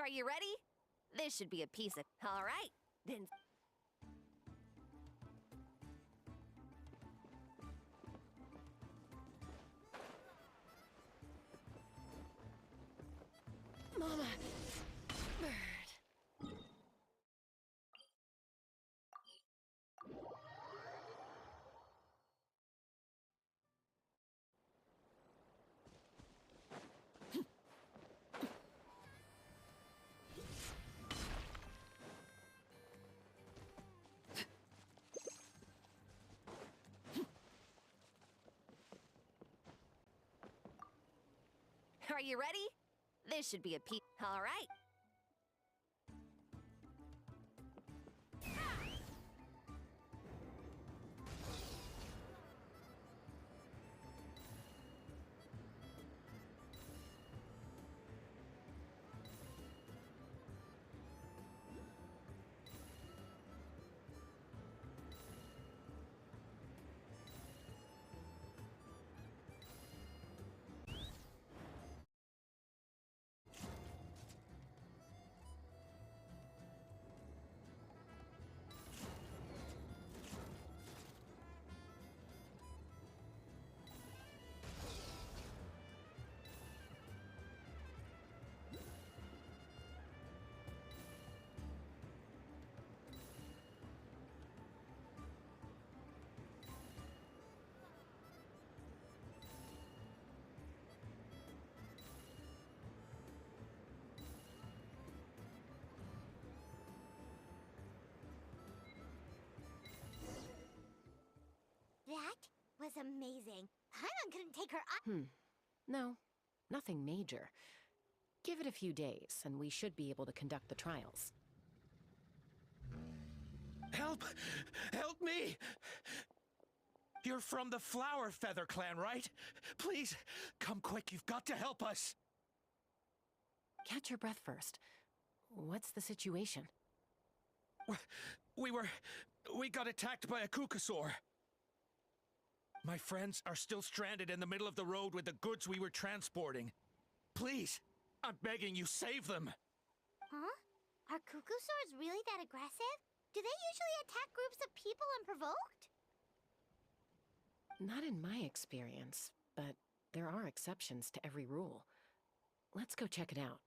Are you ready? This should be a piece of... All right, then... Mama... Bird... Are you ready? This should be a piece... All right. That was amazing. Paimon couldn't take her up. No, nothing major. Give it a few days, and we should be able to conduct the trials. Help! Help me! You're from the Flower Feather clan, right? Please, come quick, you've got to help us! Catch your breath first. What's the situation? We got attacked by a Kukasaur. My friends are still stranded in the middle of the road with the goods we were transporting. Please, I'm begging you, save them! Huh? Are Kukusaurs really that aggressive? Do they usually attack groups of people unprovoked? Not in my experience, but there are exceptions to every rule. Let's go check it out.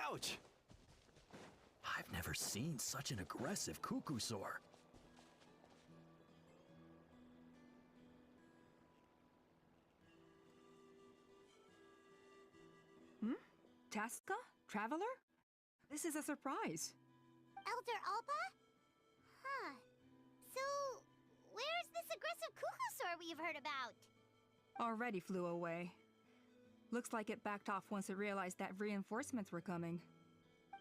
Ouch! I've never seen such an aggressive Kukusaur. Taska? Traveler? This is a surprise. Elder Alba? Huh. So, where's this aggressive Kukusaur we've heard about? Already flew away. Looks like it backed off once it realized that reinforcements were coming.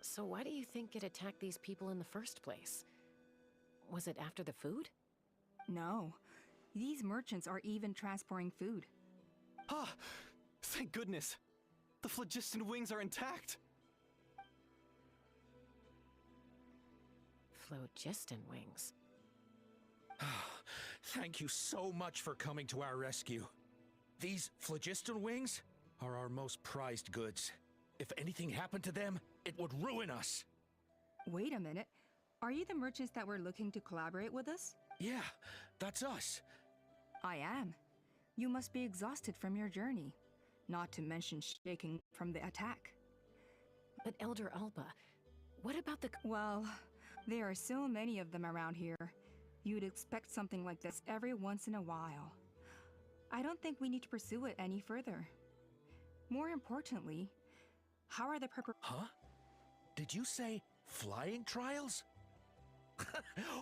So why do you think it attacked these people in the first place? Was it after the food? No. These merchants are even transporting food. Ah! Thank goodness! The phlogiston wings are intact! Phlogiston wings. Thank you so much for coming to our rescue. These phlogiston wings are our most prized goods. If anything happened to them, it would ruin us. Wait a minute. Are you the merchants that were looking to collaborate with us? Yeah, that's us. I am. You must be exhausted from your journey. Not to mention shaking from the attack. But Elder Alba, what about the... Well, there are so many of them around here. You'd expect something like this every once in a while. I don't think we need to pursue it any further. More importantly, how are the Huh? Did you say flying trials?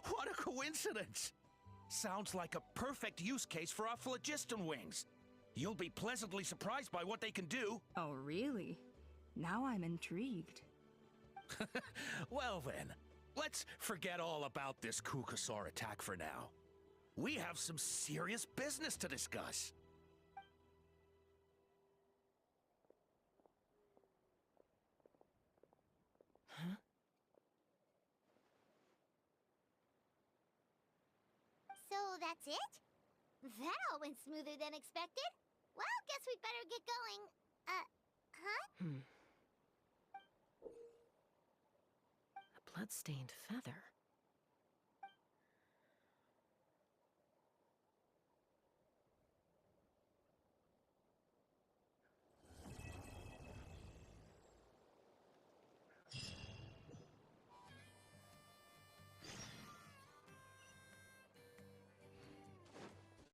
What a coincidence! Sounds like a perfect use case for our phlogiston wings. You'll be pleasantly surprised by what they can do. Oh, really? Now I'm intrigued. Well then, let's forget all about this Kukasaur attack for now. We have some serious business to discuss. that's it? That all went smoother than expected. Well, guess we'd better get going. Huh? A blood-stained feather.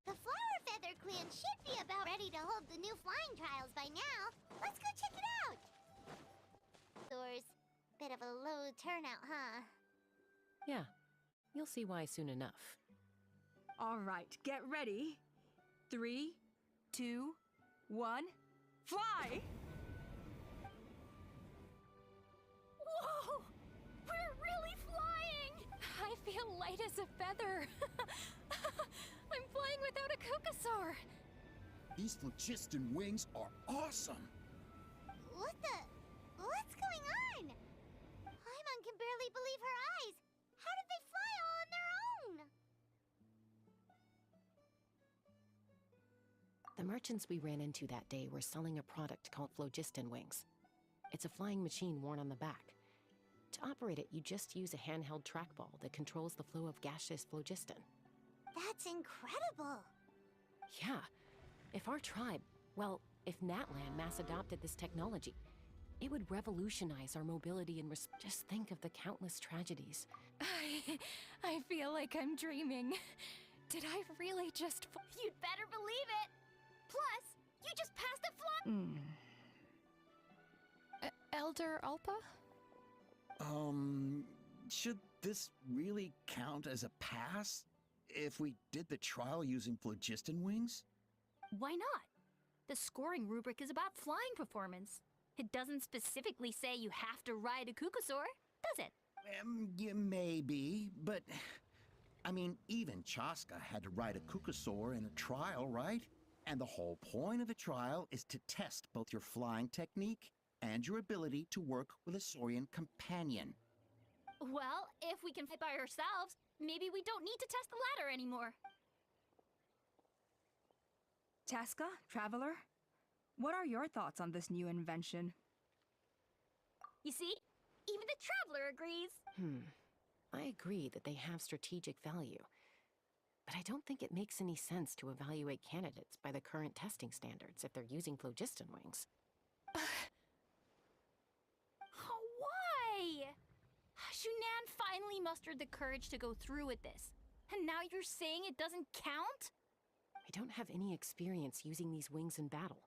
The Flower Feather Clan should be about ready to hold the new flying trials by now. Let's go check it out. Doors. Bit of a low turnout, huh? Yeah, you'll see why soon enough. All right, get ready. 3, 2, 1, fly! Whoa! We're really flying! I feel light as a feather. I'm flying without a Kukasaur. These phlogiston wings are awesome! What's going on? Paimon can barely believe her eyes. How did they fly all on their own? The merchants we ran into that day were selling a product called phlogiston wings. It's a flying machine worn on the back. To operate it, you just use a handheld trackball that controls the flow of gaseous phlogiston. That's incredible. Yeah, if our tribe, well, if Natlan mass adopted this technology, it would revolutionize our mobility and just think of the countless tragedies. I feel like I'm dreaming. Did I really just... You'd better believe it. Plus, you just passed a fly. Elder Alpa? Should this really count as a pass? If we did the trial using phlogiston wings? Why not? The scoring rubric is about flying performance. It doesn't specifically say you have to ride a Kukasaur, does it? Yeah, maybe, but... I mean, even Chaska had to ride a Kukasaur in a trial, right? And the whole point of the trial is to test both your flying technique and your ability to work with a Saurian companion. Well, if we can fly by ourselves, maybe we don't need to test the ladder anymore. Chaska, Traveler, what are your thoughts on this new invention? You see? Even the Traveler agrees. I agree that they have strategic value, but I don't think it makes any sense to evaluate candidates by the current testing standards if they're using phlogiston wings. Why? Shunan finally mustered the courage to go through with this, and now you're saying it doesn't count? I don't have any experience using these wings in battle,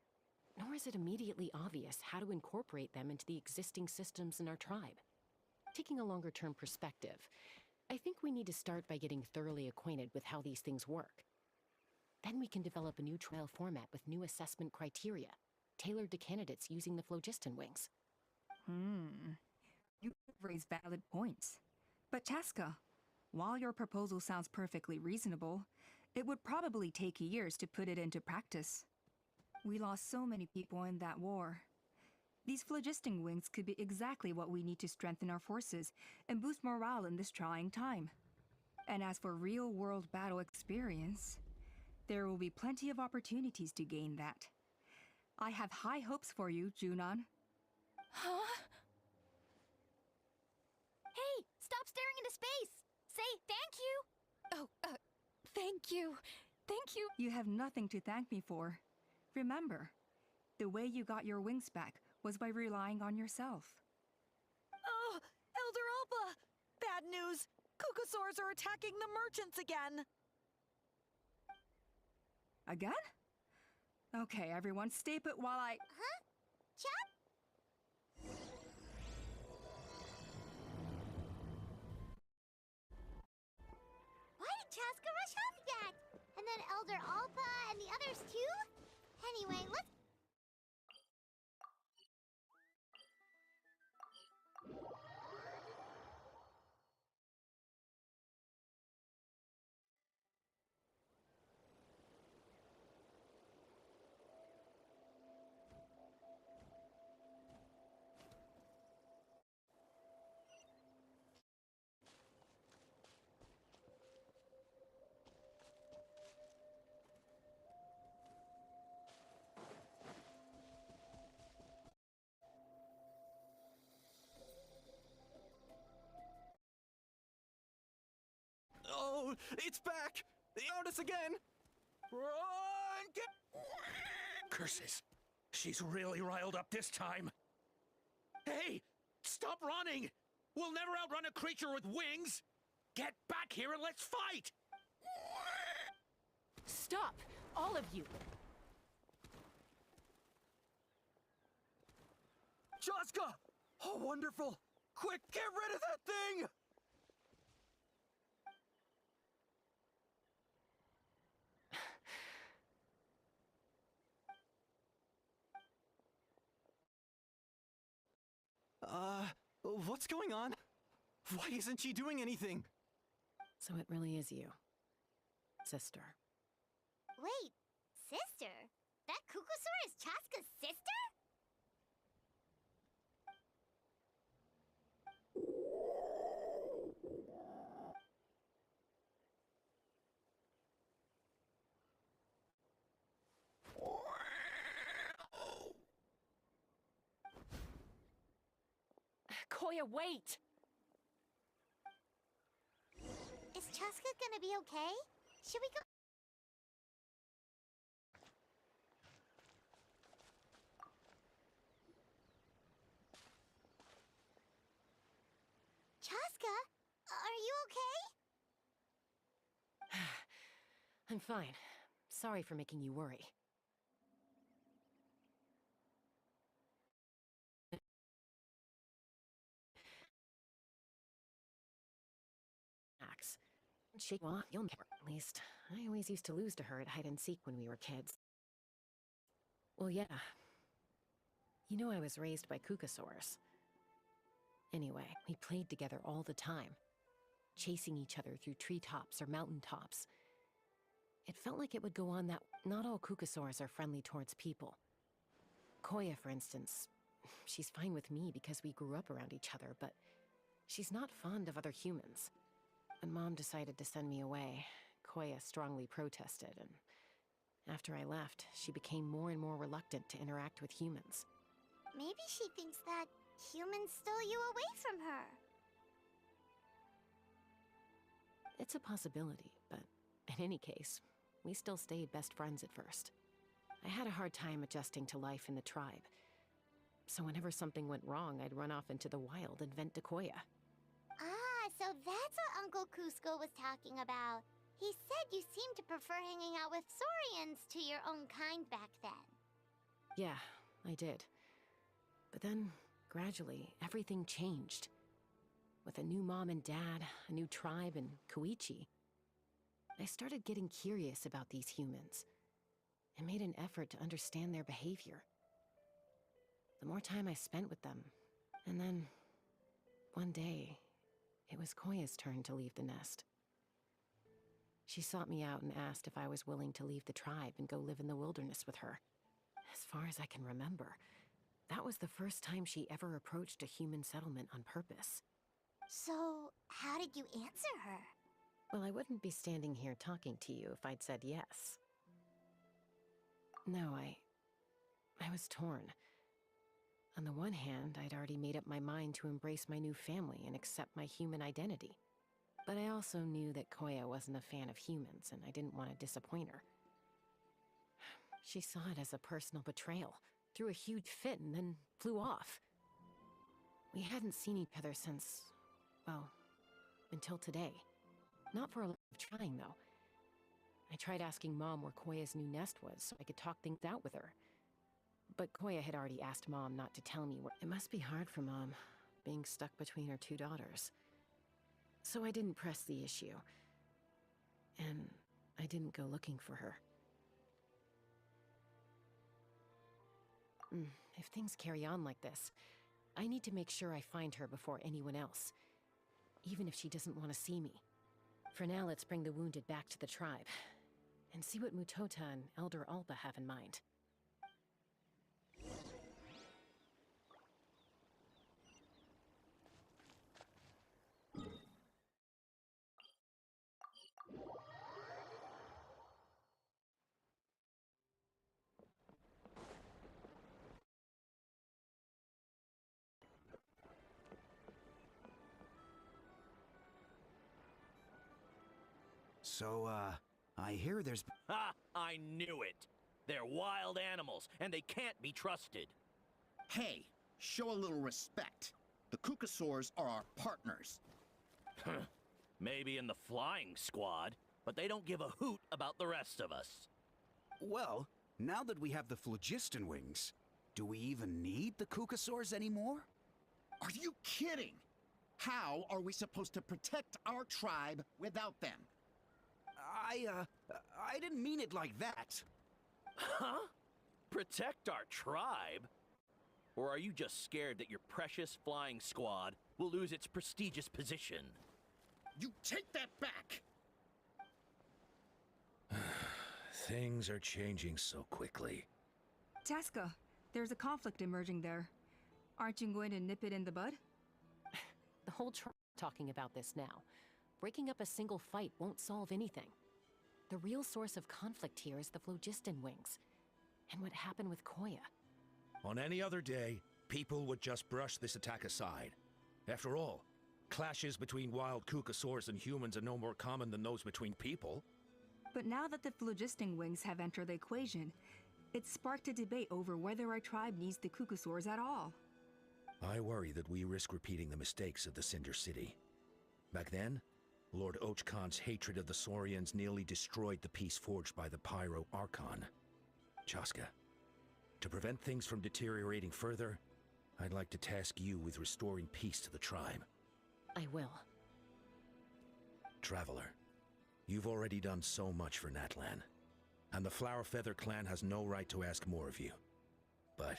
nor is it immediately obvious how to incorporate them into the existing systems in our tribe. Taking a longer-term perspective, I think we need to start by getting thoroughly acquainted with how these things work. Then we can develop a new trial format with new assessment criteria, tailored to candidates using the phlogiston wings. You raise valid points. But Chaska, while your proposal sounds perfectly reasonable, it would probably take years to put it into practice. We lost so many people in that war. These phlogiston wings could be exactly what we need to strengthen our forces and boost morale in this trying time. And as for real-world battle experience, there will be plenty of opportunities to gain that. I have high hopes for you, Junon. Huh? Hey, stop staring into space! Say thank you! Oh, thank you. Thank you. You have nothing to thank me for. Remember, the way you got your wings back was by relying on yourself. Oh, Elder Alpa! Bad news! Kukasaurs are attacking the merchants again! Again? Okay, everyone, stay put while I... Huh? Chap? Why did Chaska rush off yet? And then Elder Alpa and the others too? Anyway, let's... It's back! They found us again! Run! Get... Curses. She's really riled up this time. Hey! Stop running! We'll never outrun a creature with wings! Get back here and let's fight! Stop! All of you! Chaska! Oh, wonderful! Quick, get rid of that thing! What's going on? Why isn't she doing anything? So it really is you, sister. Wait, sister? That Kukusaur is Chaska's sister? Koya, wait! Is Chaska gonna be okay? Should we go? Chaska, are you okay? I'm fine. Sorry for making you worry. Well, you'll never. At least, I always used to lose to her at hide-and-seek when we were kids. Well, yeah. You know I was raised by Kukusaurs. Anyway, we played together all the time, chasing each other through treetops or mountaintops. It felt like it would go on that not all Kukusaurs are friendly towards people. Koya, for instance, she's fine with me because we grew up around each other, but she's not fond of other humans. When Mom decided to send me away, Koya strongly protested, and after I left, she became more and more reluctant to interact with humans. Maybe she thinks that humans stole you away from her. It's a possibility, but in any case, we still stayed best friends at first. I had a hard time adjusting to life in the tribe, so whenever something went wrong, I'd run off into the wild and vent to Koya. Ah, so that's what Uncle Cusco was talking about. He said you seemed to prefer hanging out with Saurians to your own kind back then. Yeah, I did. But then, gradually, everything changed. With a new mom and dad, a new tribe, and Koichi, I started getting curious about these humans, and made an effort to understand their behavior. The more time I spent with them, and then, one day, it was Koya's turn to leave the nest. She sought me out and asked if I was willing to leave the tribe and go live in the wilderness with her. As far as I can remember, that was the first time she ever approached a human settlement on purpose. So, how did you answer her? Well, I wouldn't be standing here talking to you if I'd said yes. No, I was torn. On the one hand, I'd already made up my mind to embrace my new family and accept my human identity. But I also knew that Koya wasn't a fan of humans, and I didn't want to disappoint her. She saw it as a personal betrayal, threw a huge fit, and then flew off. We hadn't seen each other since, well, until today. Not for a lot of trying, though. I tried asking Mom where Koya's new nest was so I could talk things out with her. But Koya had already asked Mom not to tell me where— It must be hard for Mom, being stuck between her two daughters. So I didn't press the issue. And I didn't go looking for her. If things carry on like this, I need to make sure I find her before anyone else, even if she doesn't want to see me. For now, let's bring the wounded back to the tribe, and see what Mutota and Elder Alba have in mind. So, I hear there's... Ha! I knew it! They're wild animals, and they can't be trusted. Hey, show a little respect. The Kukasaurs are our partners. Maybe in the flying squad, but they don't give a hoot about the rest of us. Well, now that we have the phlogiston wings, do we even need the Kukasaurs anymore? Are you kidding? How are we supposed to protect our tribe without them? I didn't mean it like that. Huh? Protect our tribe? Or are you just scared that your precious flying squad will lose its prestigious position? You take that back! Things are changing so quickly. Chaska, there's a conflict emerging there. Aren't you going to nip it in the bud? The whole tribe is talking about this now. Breaking up a single fight won't solve anything. The real source of conflict here is the phlogiston wings, and what happened with Koya. On any other day, people would just brush this attack aside. After all, clashes between wild Kukasaurs and humans are no more common than those between people. But now that the phlogiston wings have entered the equation, it's sparked a debate over whether our tribe needs the Kukasaurs at all. I worry that we risk repeating the mistakes of the Cinder City. Back then, Lord Ochkon's hatred of the Saurians nearly destroyed the peace forged by the Pyro Archon. Chaska, to prevent things from deteriorating further, I'd like to task you with restoring peace to the tribe. I will. Traveler, you've already done so much for Natlan, and the Flower Feather clan has no right to ask more of you. But...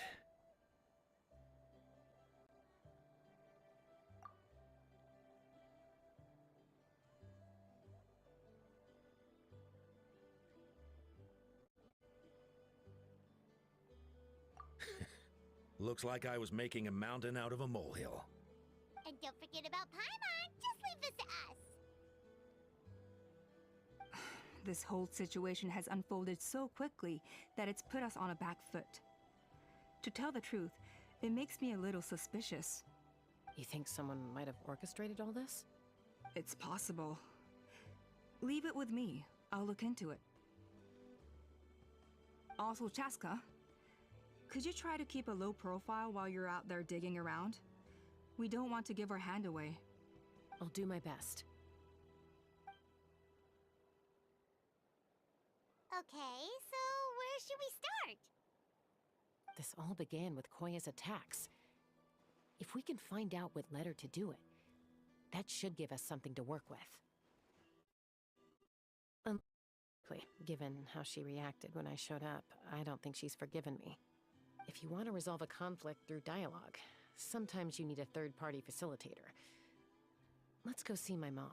looks like I was making a mountain out of a molehill. And don't forget about Paimon. Just leave this to us. This whole situation has unfolded so quickly that it's put us on a back foot. To tell the truth, it makes me a little suspicious. You think someone might have orchestrated all this? It's possible. Leave it with me. I'll look into it. Also, Chaska, could you try to keep a low profile while you're out there digging around? We don't want to give our hand away. I'll do my best. Okay, so where should we start? This all began with Koya's attacks. If we can find out what led her to do it, that should give us something to work with. Unlikely, given how she reacted when I showed up, I don't think she's forgiven me. If you want to resolve a conflict through dialogue, sometimes you need a third-party facilitator. Let's go see my mom.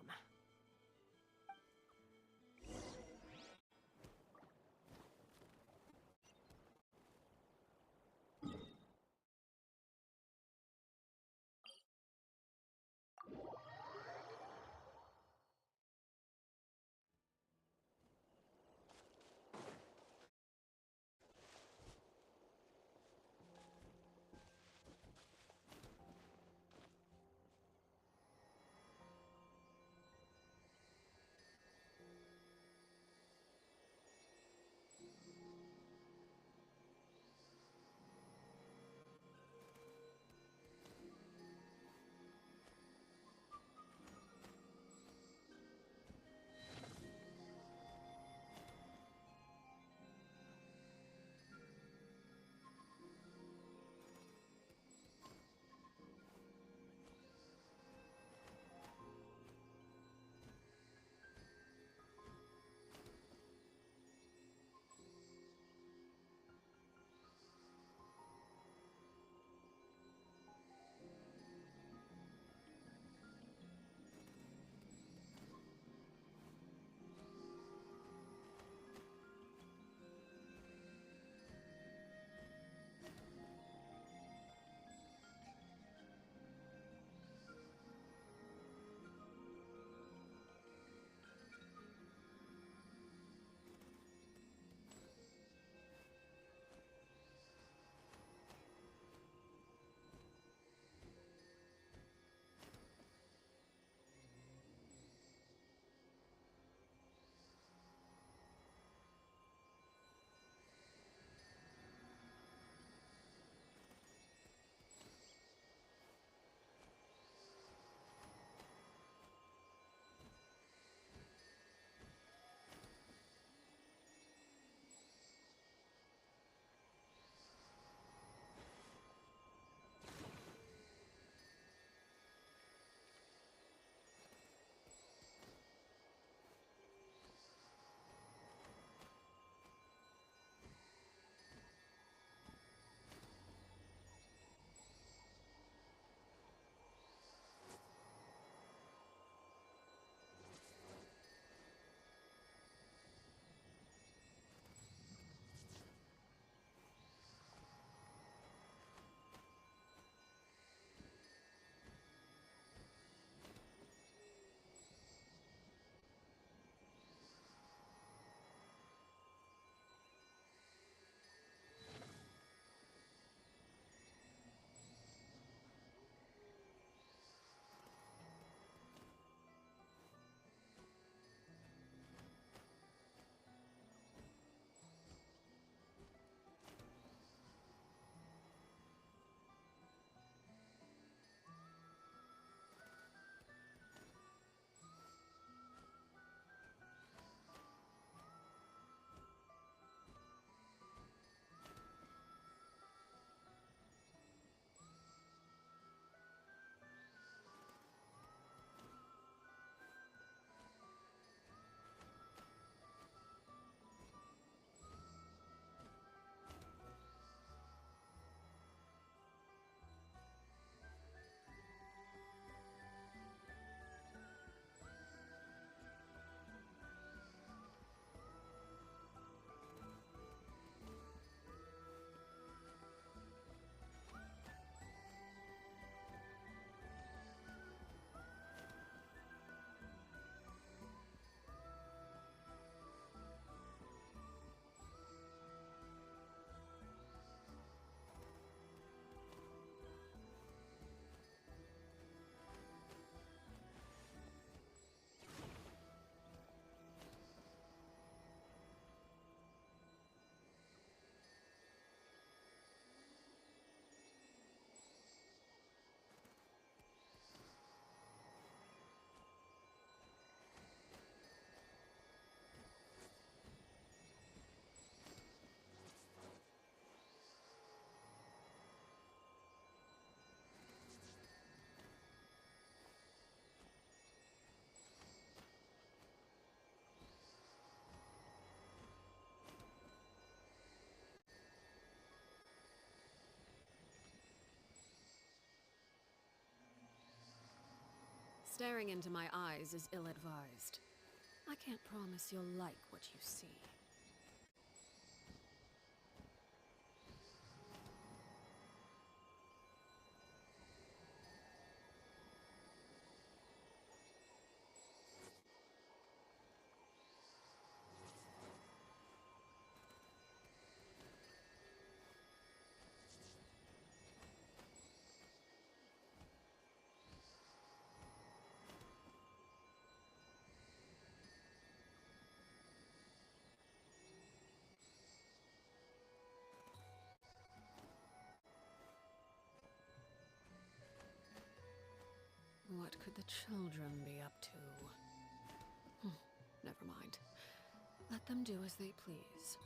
Staring into my eyes is ill-advised. I can't promise you'll like what you see. What could the children be up to? Never mind. Let them do as they please.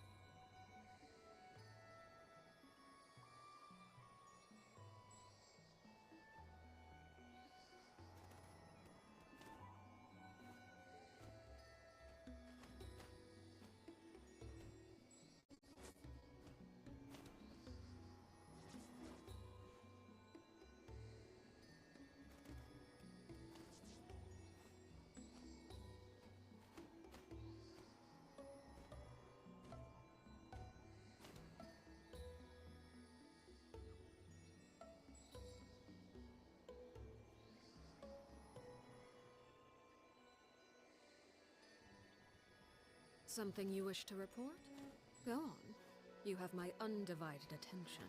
Something you wish to report? Go on. You have my undivided attention.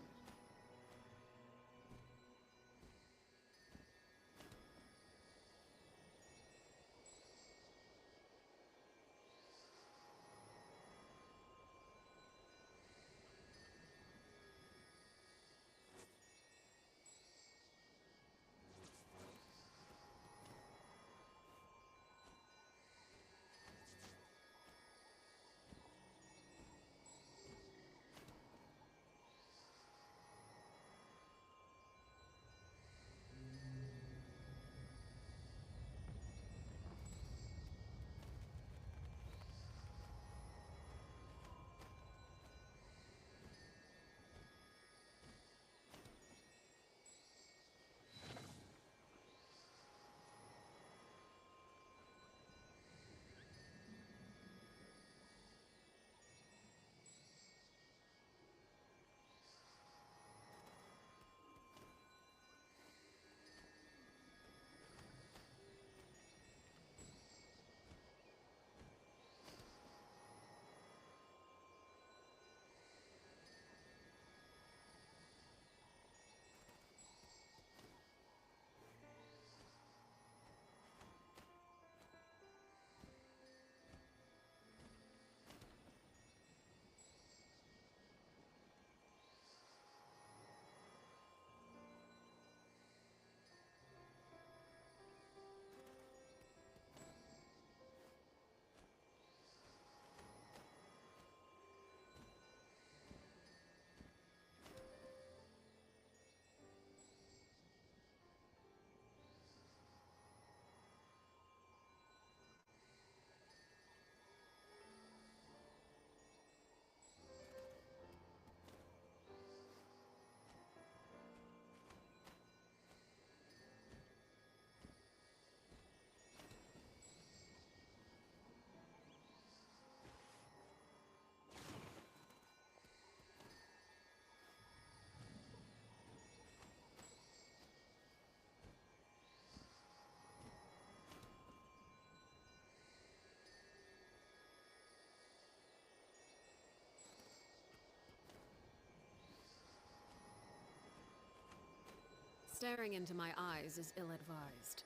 Staring into my eyes is ill-advised.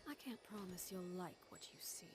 I can't promise you'll like what you see.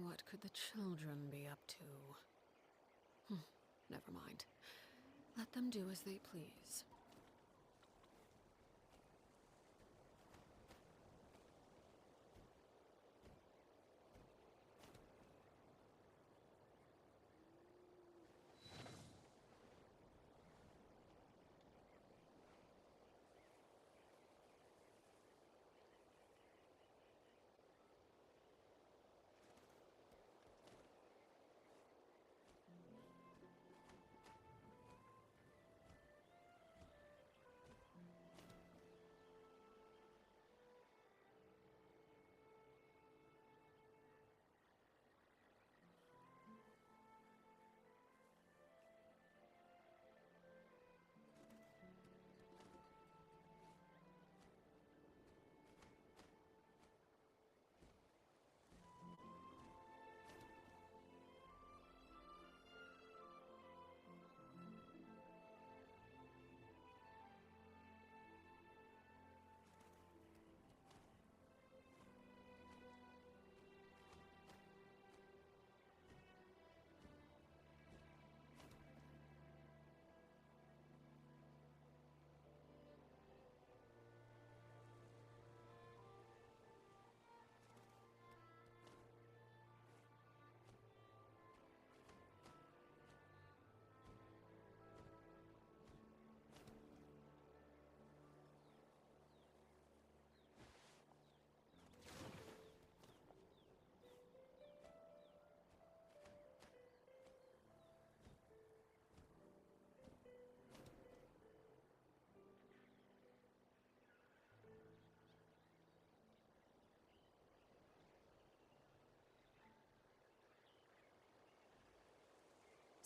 What could the children be up to? Never mind. Let them do as they please.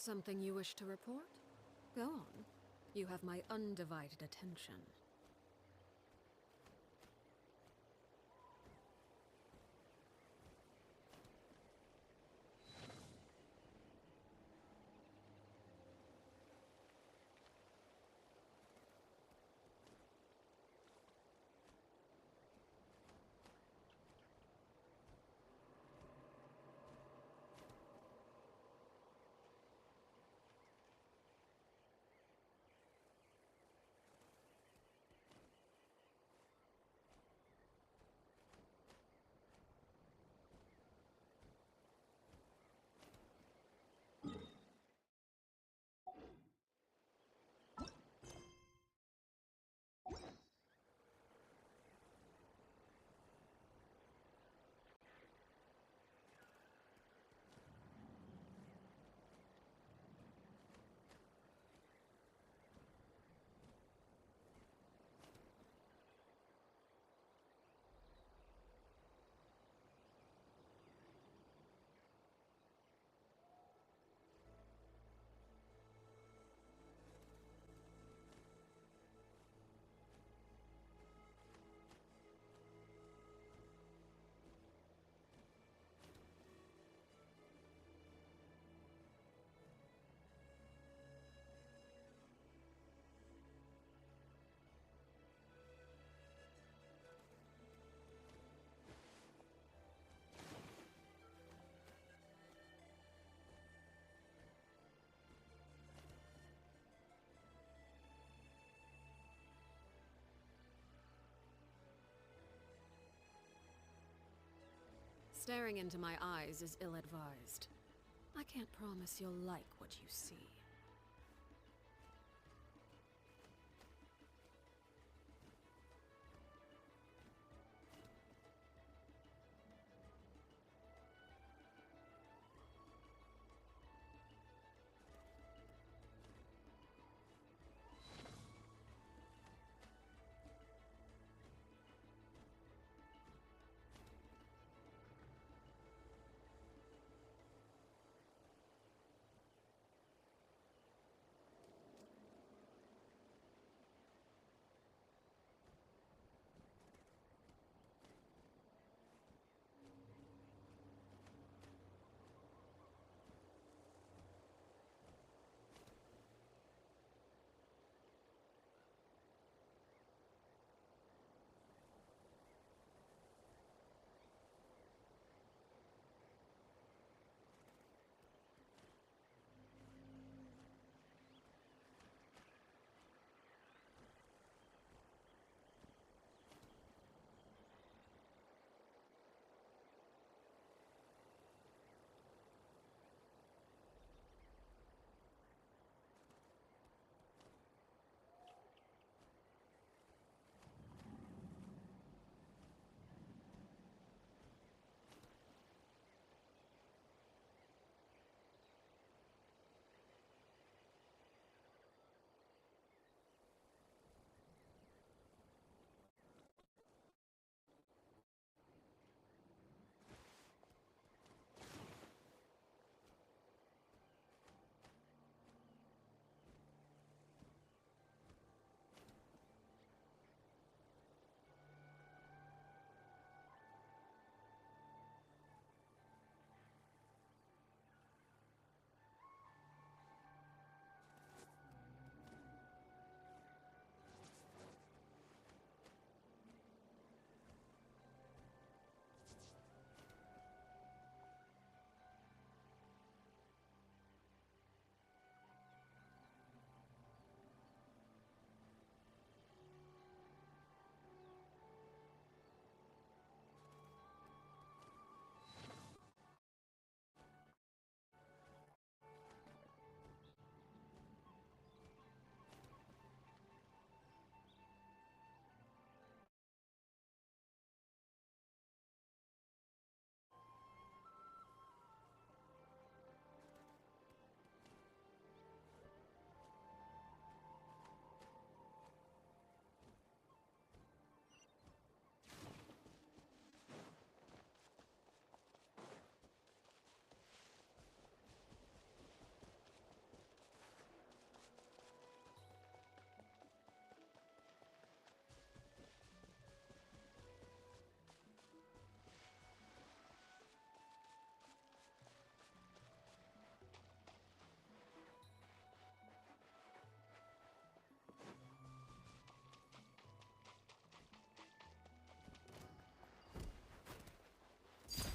Something you wish to report? Go on. You have my undivided attention. Staring into my eyes is ill-advised. I can't promise you'll like what you see.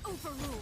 Overruled.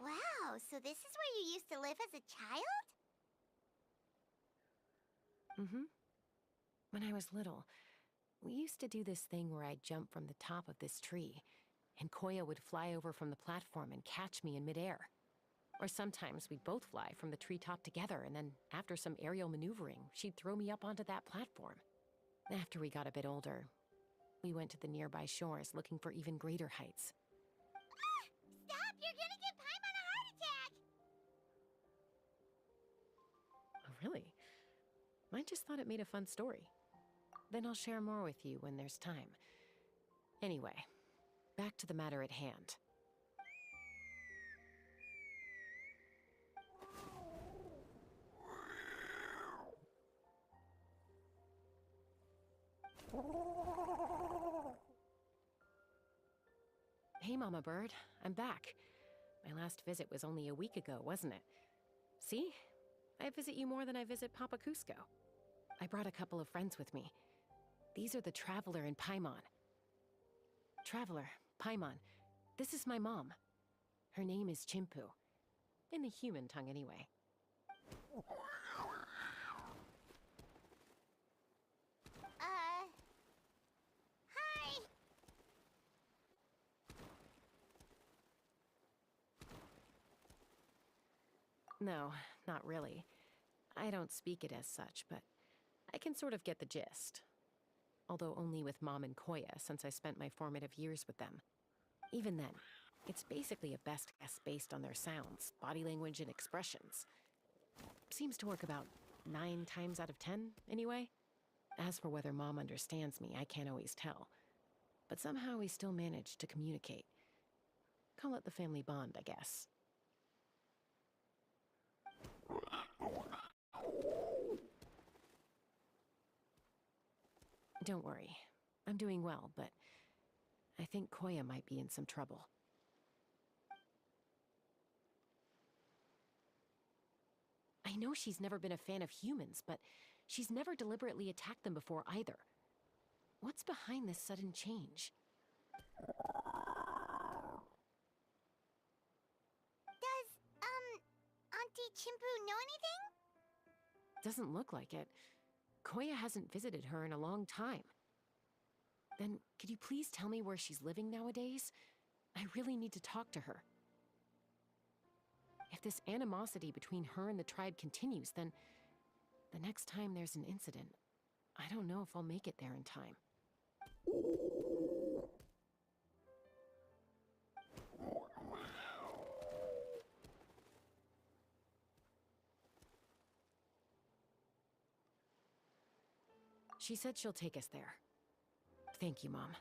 Wow, so this is where you used to live as a child? Mm-hmm. When I was little, we used to do this thing where I'd jump from the top of this tree, and Koya would fly over from the platform and catch me in midair. Or sometimes we'd both fly from the treetop together, and then after some aerial maneuvering, she'd throw me up onto that platform. After we got a bit older, we went to the nearby shores looking for even greater heights. Stop! You're gonna give Paimon a heart attack! Oh, really? I just thought it made a fun story. Then I'll share more with you when there's time. Anyway, back to the matter at hand. Hey, Mama Bird. I'm back. My last visit was only a week ago, wasn't it? See? I visit you more than I visit Papa Cusco. I brought a couple of friends with me. These are the Traveler and Paimon. Traveler, Paimon, this is my mom. Her name is Chimpu. In the human tongue, anyway. Hi! No, not really. I don't speak it as such, but I can sort of get the gist. Although only with Mom and Koya, since I spent my formative years with them. Even then, it's basically a best guess based on their sounds, body language, and expressions. Seems to work about 9 times out of 10, anyway. As for whether Mom understands me, I can't always tell. But somehow we still manage to communicate. Call it the family bond, I guess. Don't worry. I'm doing well, but I think Koya might be in some trouble. I know she's never been a fan of humans, but she's never deliberately attacked them before either. What's behind this sudden change? Does, Auntie Chimpu know anything? Doesn't look like it. Koya hasn't visited her in a long time. Then, could you please tell me where she's living nowadays? I really need to talk to her. If this animosity between her and the tribe continues, then the next time there's an incident, I don't know if I'll make it there in time. She said she'll take us there. Thank you, Mom.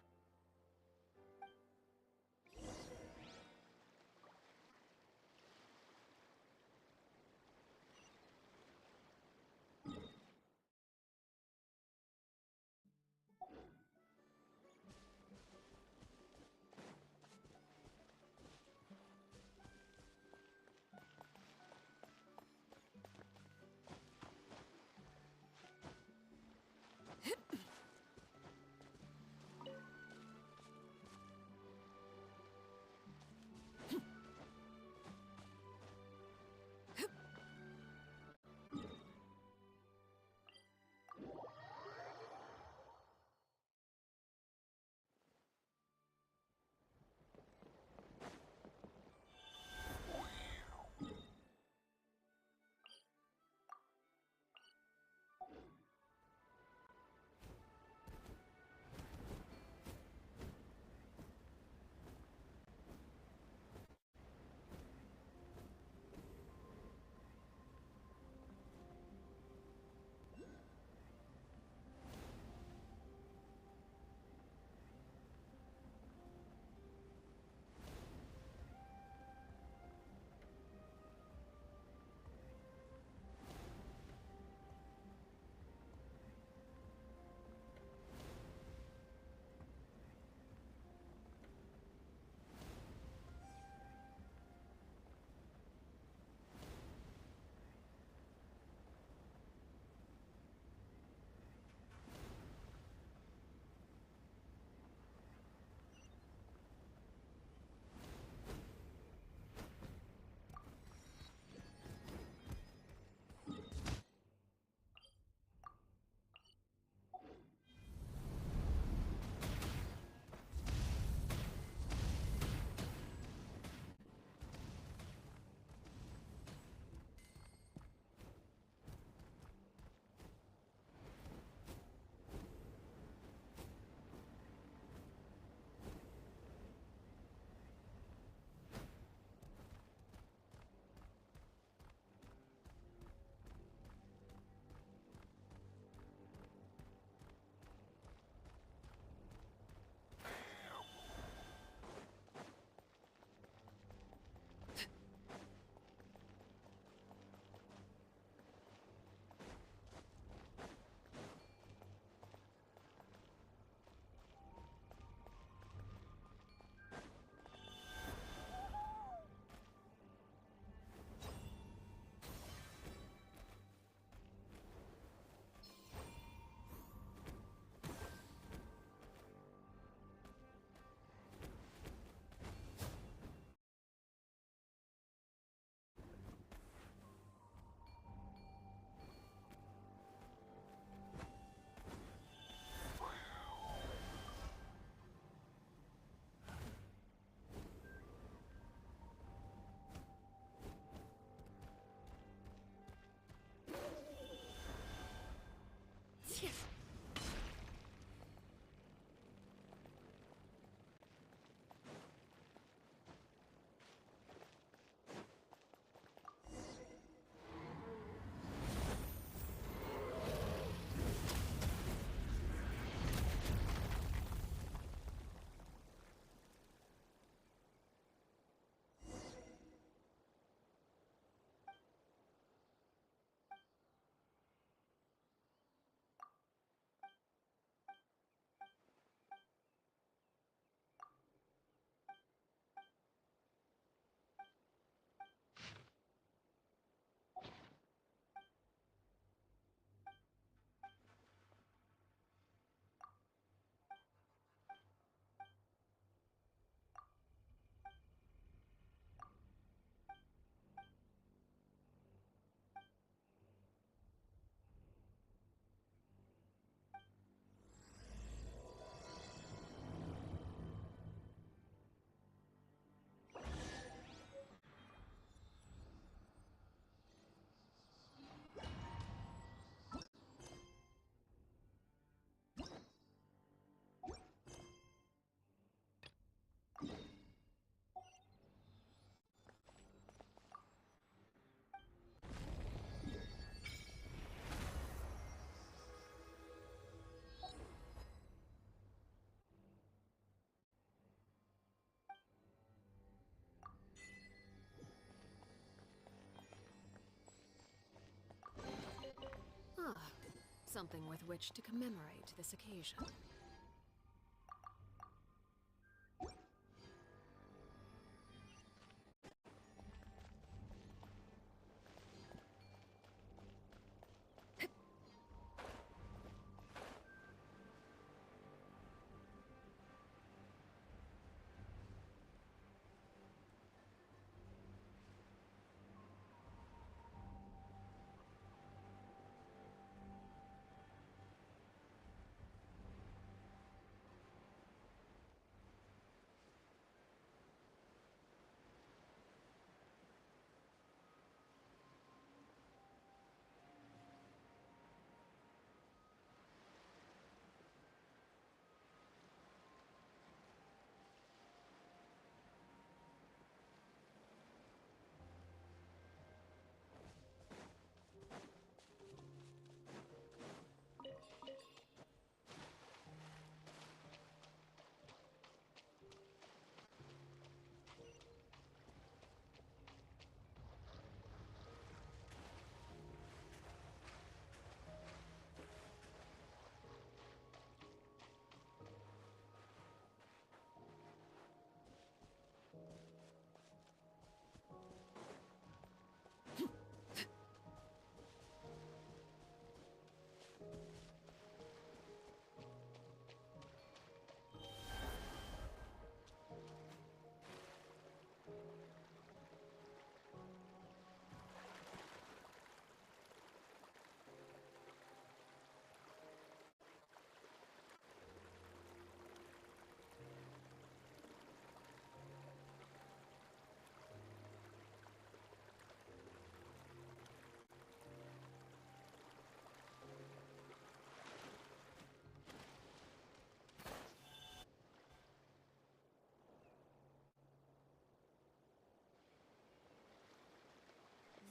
something with which to commemorate this occasion.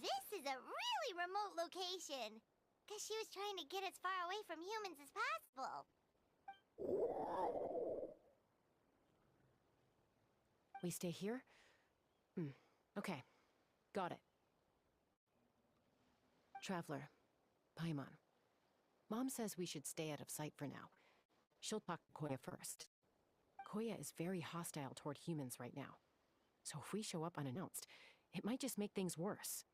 This is a really remote location. Guess she was trying to get as far away from humans as possible. We stay here? Okay. Got it. Traveler, Paimon. Mom says we should stay out of sight for now. She'll talk to Koya first. Koya is very hostile toward humans right now. So if we show up unannounced, it might just make things worse.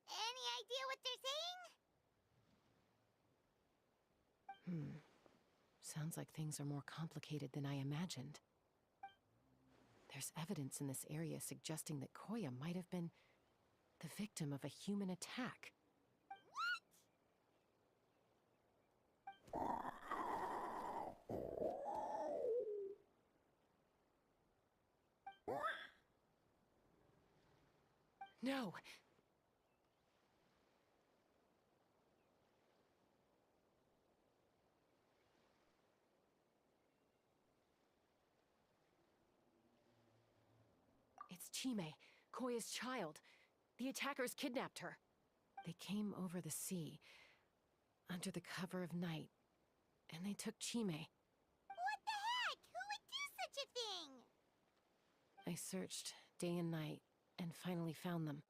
Any idea what they're saying? Sounds like things are more complicated than I imagined. There's evidence in this area suggesting that Koya might have been the victim of a human attack. No! It's Chime, Koya's child. The attackers kidnapped her. They came over the sea, under the cover of night, and they took Chime. What the heck? Who would do such a thing? I searched day and night, and finally found them.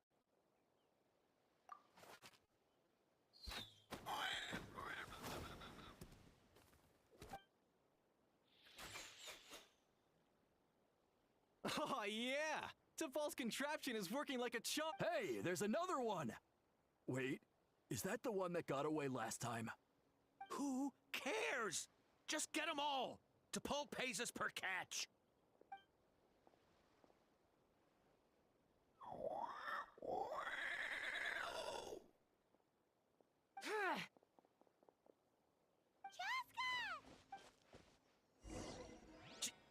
Oh, yeah! Tafal's contraption is working like a chump! Hey, there's another one! Wait, is that the one that got away last time? Who cares? Just get them all! T'Pol pays us per catch.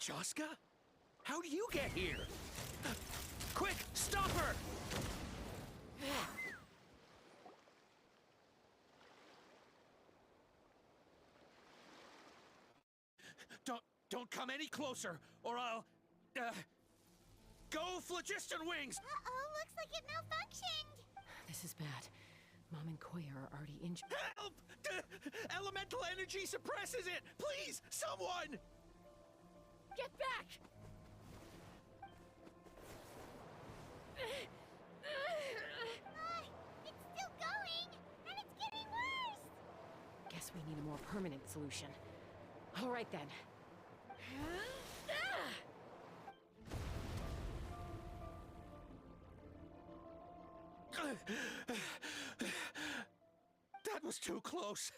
Joska? How do you get here? Quick, stop her! come any closer, or I'll... Go, Phlogiston Wings! Uh-oh, looks like it malfunctioned. This is bad. Mom and Koya are already injured. Help! Elemental energy suppresses it! Please, someone! Get back! It's still going, and it's getting worse. Guess we need a more permanent solution. All right then. That was too close.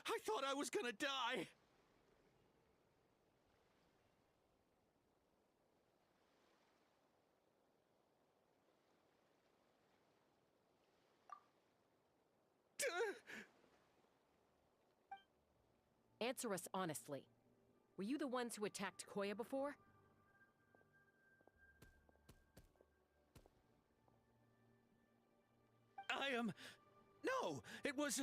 I thought I was gonna die. Answer us honestly. Were you the ones who attacked Koya before? No, it was...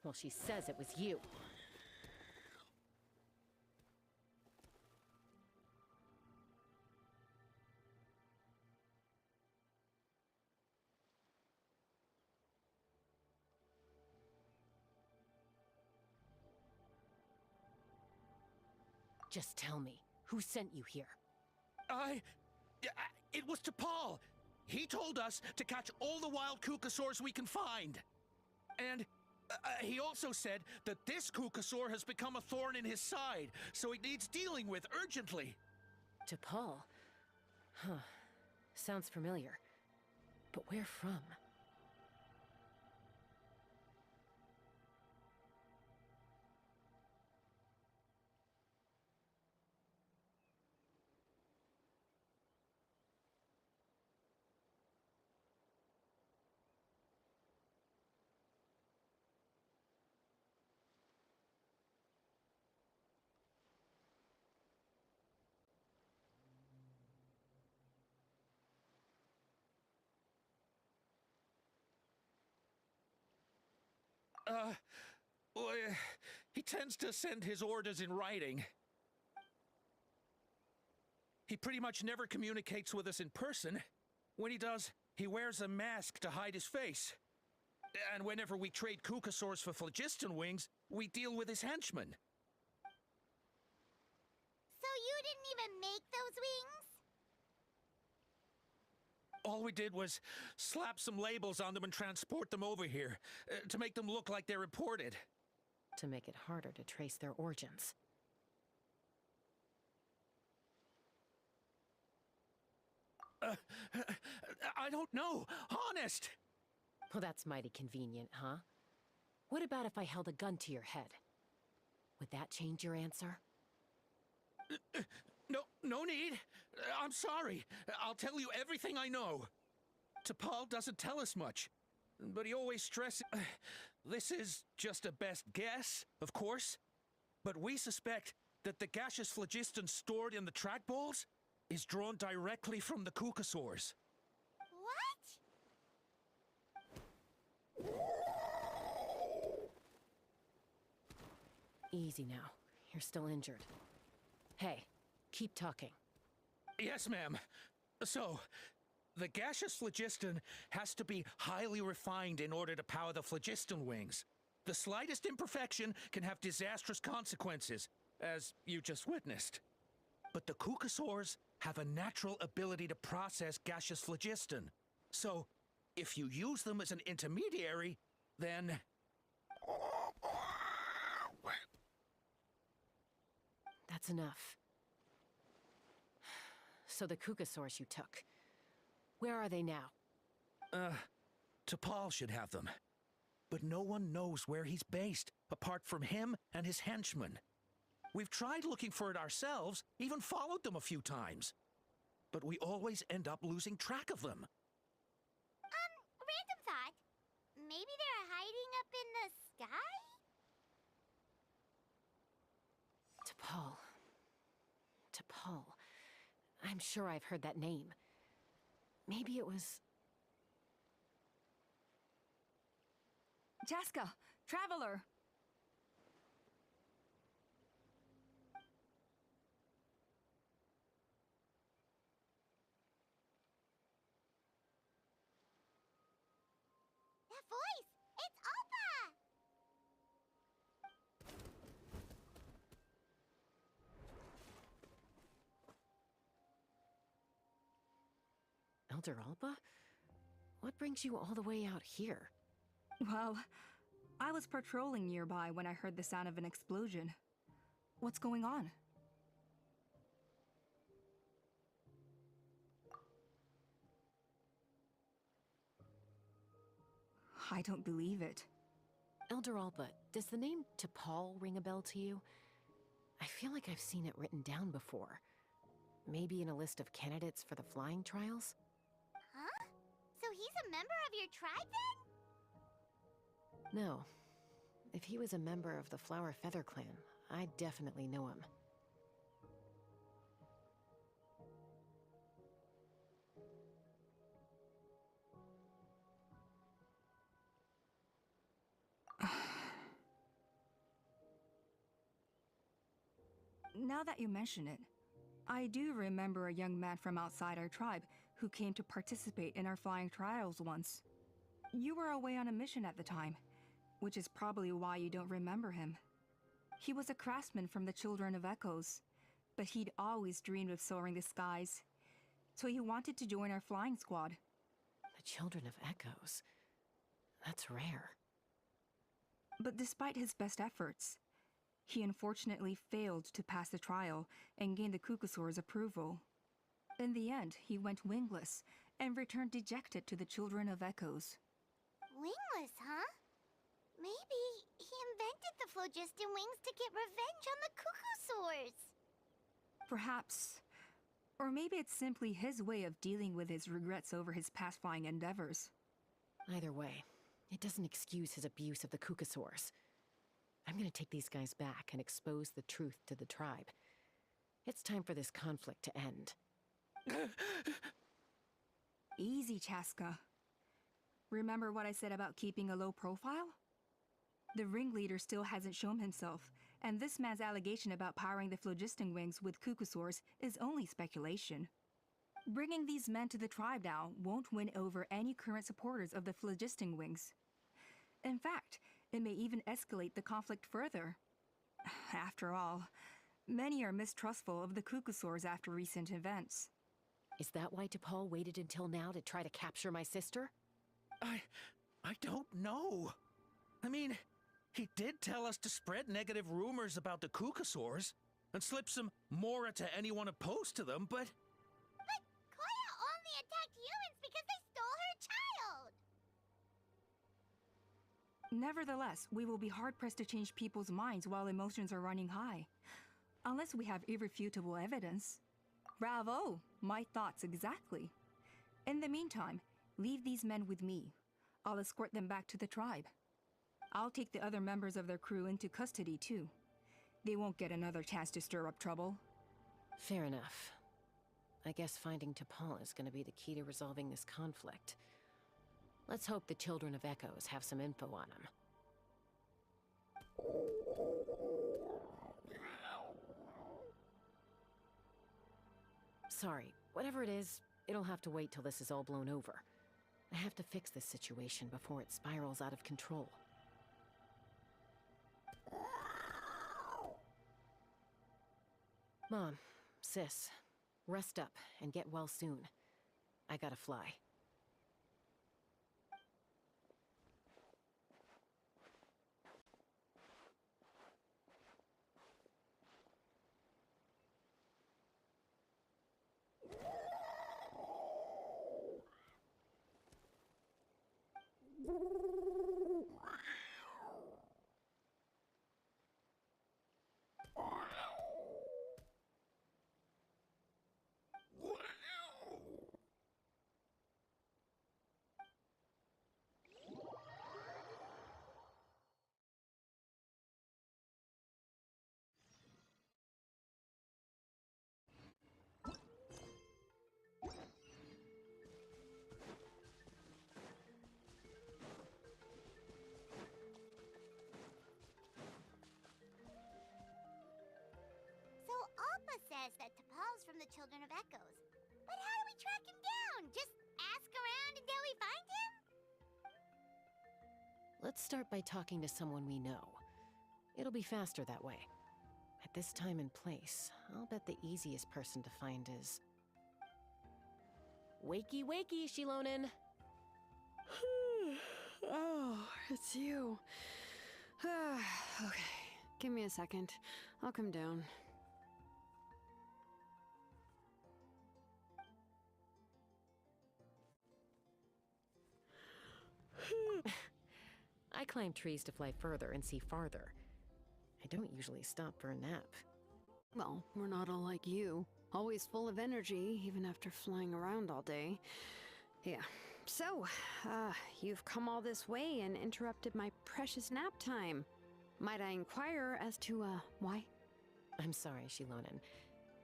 Well, she says it was you. Just tell me, who sent you here? It was to Paul. He told us to catch all the wild Kukasaurs we can find. And he also said that this Kukasaur has become a thorn in his side, so it needs dealing with urgently. To Paul? Huh. Sounds familiar. But where from? Well, he tends to send his orders in writing. He pretty much never communicates with us in person. When he does, he wears a mask to hide his face. And whenever we trade Kukasaurs for Phlogiston Wings, we deal with his henchmen. So you didn't even make those wings? All we did was slap some labels on them and transport them over here, to make them look like they're imported. To make it harder to trace their origins. I don't know, honest! Well, that's mighty convenient, huh? What about if I held a gun to your head? Would that change your answer? No need. I'm sorry. I'll tell you everything I know. T'Pol doesn't tell us much, but he always stresses... This is just a best guess, of course, but we suspect that the gaseous phlogiston stored in the trackballs is drawn directly from the Kukasaurs. What? Easy now. You're still injured. Hey, keep talking. Yes, ma'am. So, the gaseous phlogiston has to be highly refined in order to power the Phlogiston Wings. The slightest imperfection can have disastrous consequences, as you just witnessed. But the Kukasaurs have a natural ability to process gaseous phlogiston. So, if you use them as an intermediary, then... That's enough. So the Kukasaurs you took, where are they now? T'Pol should have them. But no one knows where he's based, apart from him and his henchmen. We've tried looking for it ourselves, even followed them a few times. But we always end up losing track of them. Random thought. Maybe they're hiding up in the sky? T'Pol. T'Pol. I'm sure I've heard that name. Maybe it was... Chaska, Traveler! That voice! It's Alpa! Elder Alba? What brings you all the way out here? Well, I was patrolling nearby when I heard the sound of an explosion. What's going on? I don't believe it. Elder Alba, does the name T'Pol ring a bell to you? I feel like I've seen it written down before. Maybe in a list of candidates for the flying trials? Huh? So he's a member of your tribe then? No. If he was a member of the Flower Feather clan, I'd definitely know him. Now that you mention it, I do remember a young man from outside our tribe who came to participate in our flying trials once. You were away on a mission at the time, which is probably why you don't remember him. He was a craftsman from the Children of Echoes, but he'd always dreamed of soaring the skies, so he wanted to join our flying squad. The Children of Echoes? That's rare. But despite his best efforts, he unfortunately failed to pass the trial and gain the Kukusaur's approval. In the end, he went wingless and returned dejected to the Children of Echoes. Wingless, huh? Maybe he invented the phlogiston wings to get revenge on the Kukusaurs. Perhaps. Or maybe it's simply his way of dealing with his regrets over his past flying endeavors. Either way, it doesn't excuse his abuse of the Kukusaurs. I'm gonna take these guys back and expose the truth to the tribe. It's time for this conflict to end. Easy, Chaska. Remember what I said about keeping a low profile? The ringleader still hasn't shown himself, and this man's allegation about powering the phlogiston wings with Kukusaurs is only speculation. Bringing these men to the tribe now won't win over any current supporters of the phlogiston wings. In fact, it may even escalate the conflict further. After all, many are mistrustful of the Kukusaurs after recent events. Is that why T'Pol waited until now to try to capture my sister? I don't know. I mean, he did tell us to spread negative rumors about the Kukusaurs and slip some Mora to anyone opposed to them, but... But Koya only attacked humans because they stole her child! Nevertheless, we will be hard-pressed to change people's minds while emotions are running high. Unless we have irrefutable evidence. Bravo! My thoughts exactly. In the meantime, leave these men with me. I'll escort them back to the tribe. I'll take the other members of their crew into custody too. They won't get another chance to stir up trouble. Fair enough. I guess finding T'Pol is gonna be the key to resolving this conflict. Let's hope the Children of Echoes have some info on him. Sorry, whatever it is, it'll have to wait till this is all blown over. I have to fix this situation before it spirals out of control. Mom, sis, rest up and get well soon. I gotta fly. children of Echoes. But how do we track him down? Just ask around until we find him? Let's start by talking to someone we know. It'll be faster that way. At this time and place, I'll bet the easiest person to find is... Wakey, wakey, Shilonen! Oh, it's you. Okay, give me a second. I'll come down. I climb trees to fly further and see farther. I don't usually stop for a nap. Well, we're not all like you. Always full of energy, even after flying around all day. Yeah. So, you've come all this way and interrupted my precious nap time. Might I inquire as to, why? I'm sorry, Shilonen,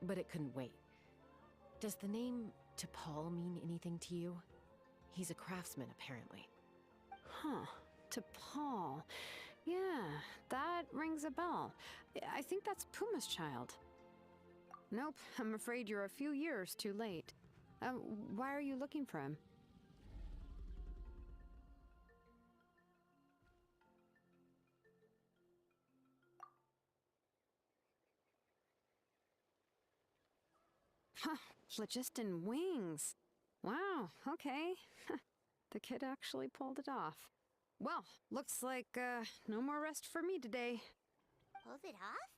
but it couldn't wait. Does the name T'Pol mean anything to you? He's a craftsman, apparently. Huh. T'Pol. Yeah, that rings a bell. I think that's Puma's child. Nope, I'm afraid you're a few years too late. Why are you looking for him? Huh, phlogiston wings. Wow, okay. The kid actually pulled it off. Well, looks like, no more rest for me today. Pulled it off?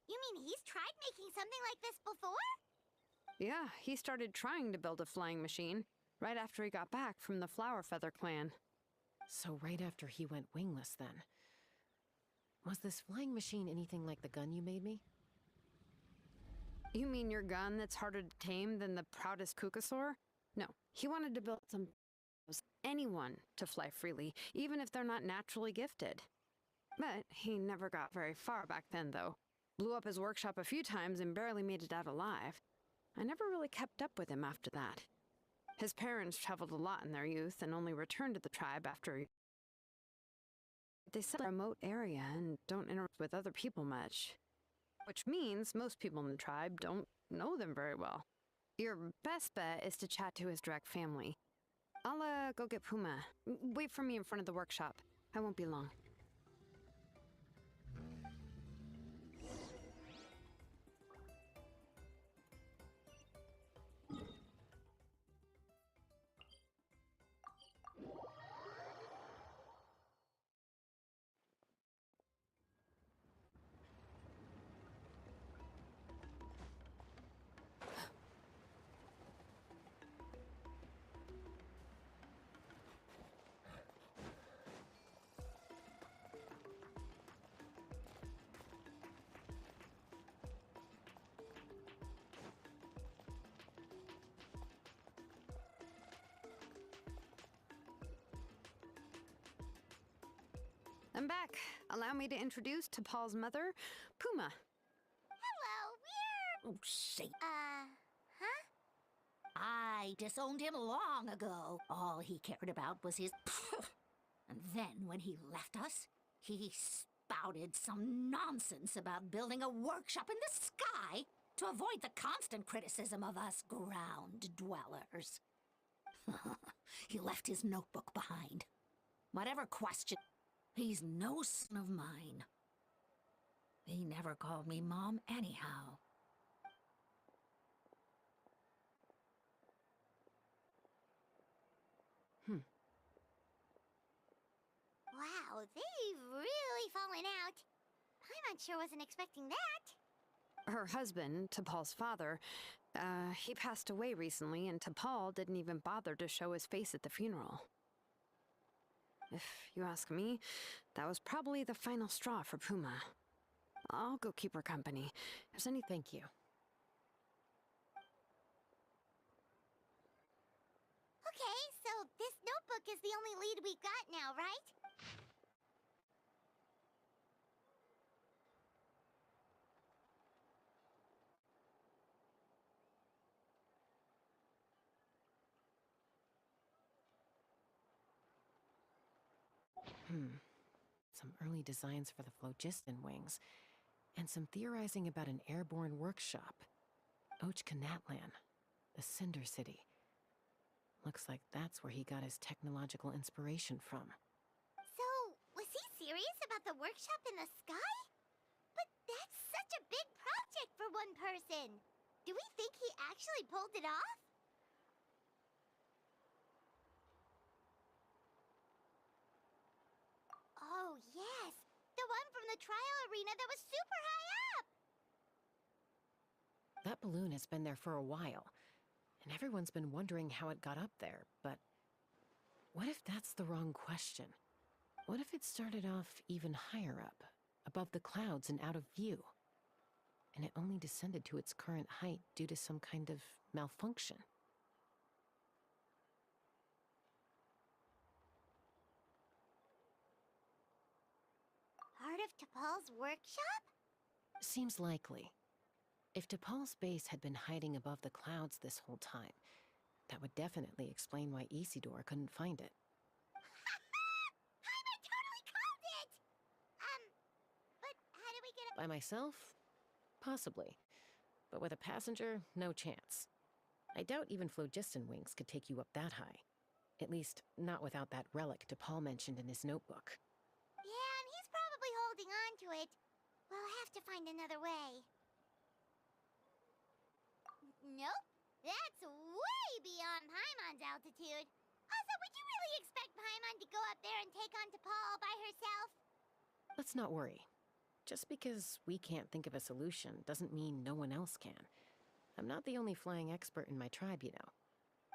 You mean he's tried making something like this before? Yeah, he started trying to build a flying machine right after he got back from the Flower Feather clan. So right after he went wingless, then. Was this flying machine anything like the gun you made me? You mean your gun that's harder to tame than the proudest Kukasaur? No, he wanted to build some anyone to fly freely, even if they're not naturally gifted. But he never got very far back then, though. Blew up his workshop a few times and barely made it out alive. I never really kept up with him after that. His parents traveled a lot in their youth and only returned to the tribe after... They settled in a remote area and don't interact with other people much. Which means most people in the tribe don't know them very well. Your best bet is to chat to his direct family. I'll, go get Puma. Wait for me in front of the workshop. I won't be long. I'm back. Allow me to introduce T'Pol's mother, Puma. Hello, we're... Oh, shit. Huh? I disowned him long ago. All he cared about was his... And then when he left us, he spouted some nonsense about building a workshop in the sky to avoid the constant criticism of us ground dwellers. He left his notebook behind. Whatever question... He's no son of mine. He never called me Mom anyhow. Wow, they've really fallen out. I'm not sure wasn't expecting that. Her husband, T'Pol's father, he passed away recently, and T'Pol didn't even bother to show his face at the funeral. If you ask me, that was probably the final straw for Puma. I'll go keep her company. If there's any... Thank you. Okay, so this notebook is the only lead we got now, right? Some early designs for the phlogiston wings, and some theorizing about an airborne workshop. Ochkanatlan, the Cinder City. Looks like that's where he got his technological inspiration from. So, was he serious about the workshop in the sky? But that's such a big project for one person. Do we think he actually pulled it off? Oh, yes. The one from the trial arena that was super high up! That balloon has been there for a while, and everyone's been wondering how it got up there, but what if that's the wrong question? What if it started off even higher up, above the clouds and out of view, and it only descended to its current height due to some kind of malfunction? Part of T'Pol's workshop? Seems likely. If T'Pol's base had been hiding above the clouds this whole time, that would definitely explain why Isidore couldn't find it. I totally called it! But how do we get up? By myself? Possibly. But with a passenger, no chance. I doubt even phlogiston wings could take you up that high. At least, not without that relic T'Pol mentioned in his notebook. Yeah, and he's probably holding on to it. We'll have to find another way. Nope. That's way beyond Paimon's altitude. Also, would you really expect Paimon to go up there and take on T'Pol all by herself? Let's not worry. Just because we can't think of a solution doesn't mean no one else can. I'm not the only flying expert in my tribe, you know.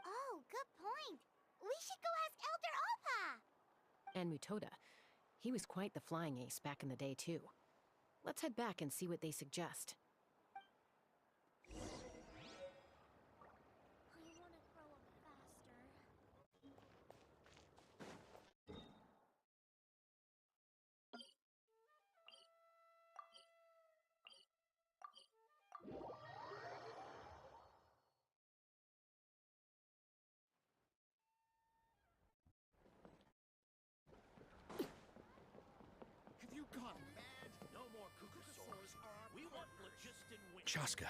Oh, good point. We should go ask Elder Alpa! And Mutoda. He was quite the flying ace back in the day, too. Let's head back and see what they suggest. Have you gone mad? No more Kukusaurs. We want phlogiston wings. Chaska,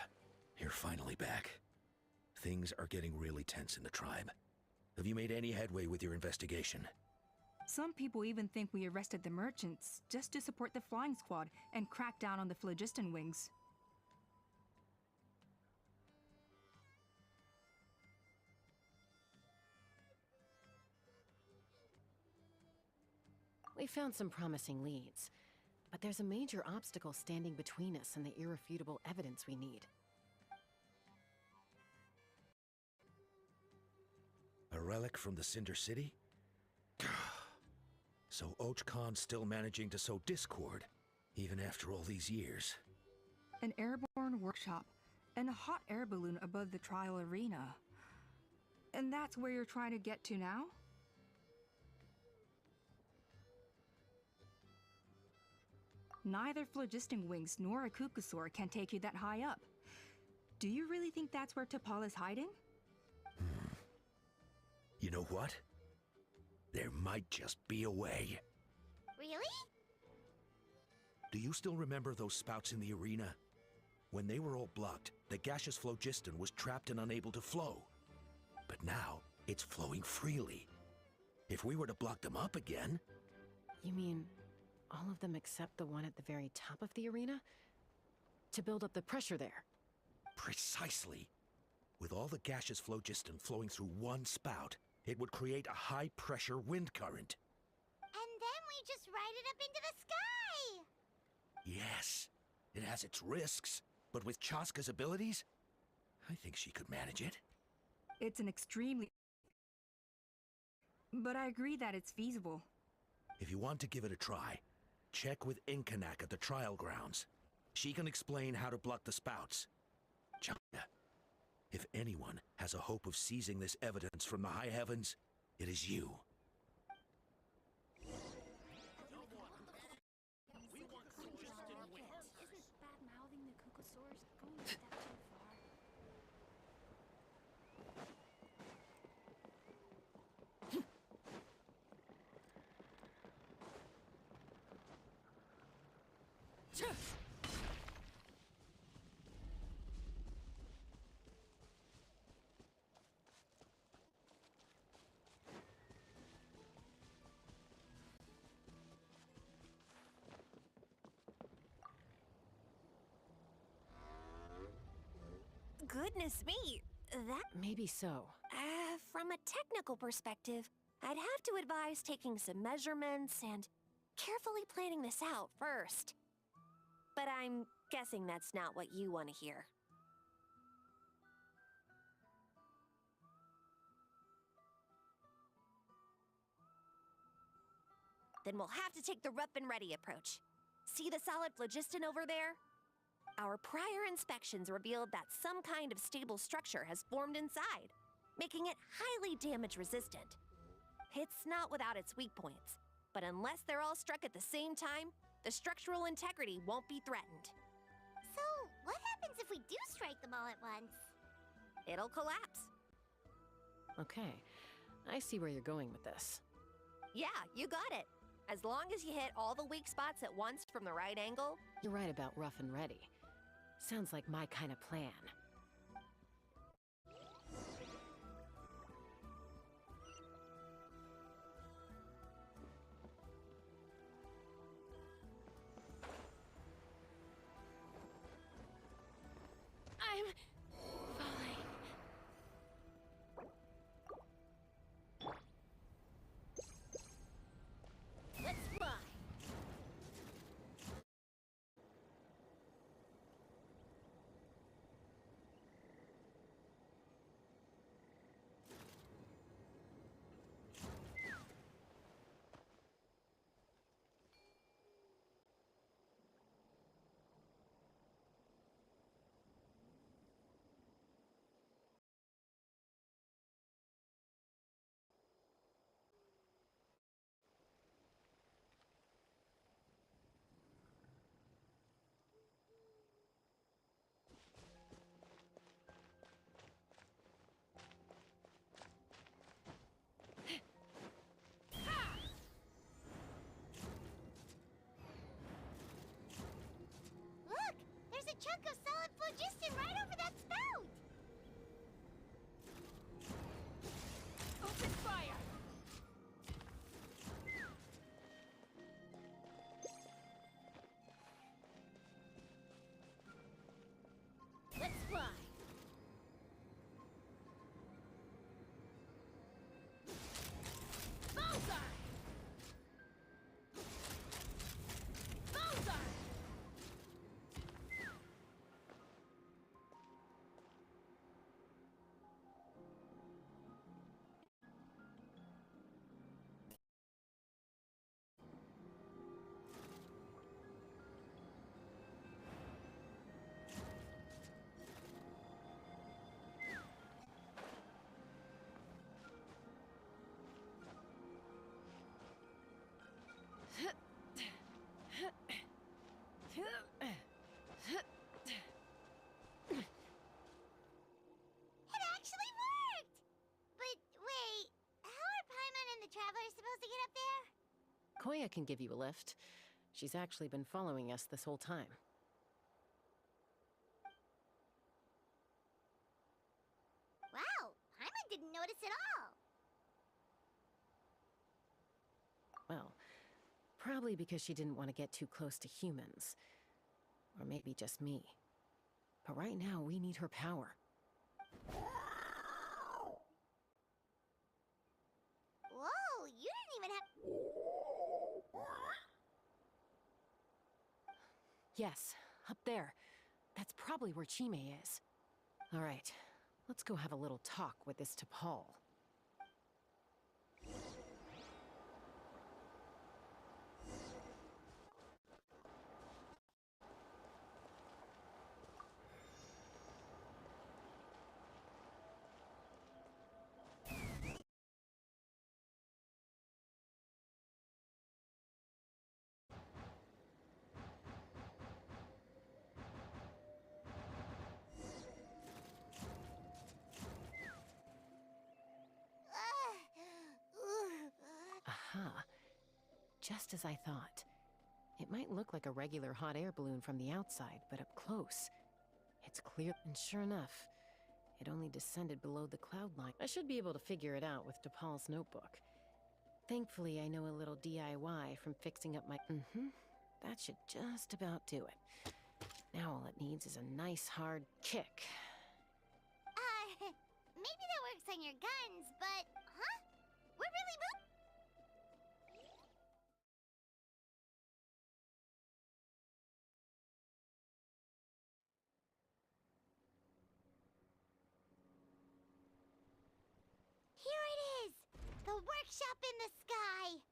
you're finally back. Things are getting really tense in the tribe. Have you made any headway with your investigation? Some people even think we arrested the merchants just to support the flying squad and crack down on the phlogiston wings. We found some promising leads, but there's a major obstacle standing between us and the irrefutable evidence we need. A relic from the Cinder City? So Ochkon's still managing to sow discord, even after all these years. An airborne workshop and a hot air balloon above the trial arena. And that's where you're trying to get to now? Neither phlogiston wings nor a Kukusaur can take you that high up. Do you really think that's where T'Pol is hiding? You know what? There might just be a way. Really? Do you still remember those spouts in the arena? When they were all blocked, the gaseous phlogiston was trapped and unable to flow. But now, it's flowing freely. If we were to block them up again... You mean all of them except the one at the very top of the arena? To build up the pressure there? Precisely. With all the gaseous phlogiston flowing through one spout, it would create a high-pressure wind current. And then we just ride it up into the sky! Yes, it has its risks, but with Chaska's abilities, I think she could manage it. It's an extremely... But I agree that it's feasible. If you want to give it a try, check with Inkanak at the trial grounds. She can explain how to block the spouts. Chaska, if anyone has a hope of seizing this evidence from the high heavens, it is you. Isn't bad-mouthing the Kukusaurs going a step too far? Goodness me, that... Maybe so. From a technical perspective, I'd have to advise taking some measurements and carefully planning this out first. But I'm guessing that's not what you want to hear. Then we'll have to take the rough and ready approach. See the solid phlogiston over there? Our prior inspections revealed that some kind of stable structure has formed inside, making it highly damage resistant. It's not without its weak points, but unless they're all struck at the same time, the structural integrity won't be threatened. So, what happens if we do strike them all at once? It'll collapse. Okay, I see where you're going with this. Yeah, you got it. As long as you hit all the weak spots at once from the right angle. You're right about rough and ready. Sounds like my kind of plan. I'm falling. Let's fly. Look! There's a chunk of solid phlogiston right over that spout! Open fire! Let's fly. Bullseye! Bullseye! It actually worked! But wait, how are Paimon and the Travelers supposed to get up there? Koya can give you a lift. She's actually been following us this whole time. Wow, Paimon didn't notice at all! Well, probably because she didn't want to get too close to humans. Or maybe just me. But right now, we need her power. Whoa, you didn't even have... Yes, up there. That's probably where Chime is. All right, let's go have a little talk with this T'Pol. Aha. Just as I thought. It might look like a regular hot air balloon from the outside, but up close, it's clear. And sure enough, it only descended below the cloud line. I should be able to figure it out with T'Pol's notebook. Thankfully, I know a little DIY from fixing up my... That should just about do it. Now all it needs is a nice hard kick. on your guns, but... Huh? We're really moving? Here it is! The workshop in the sky!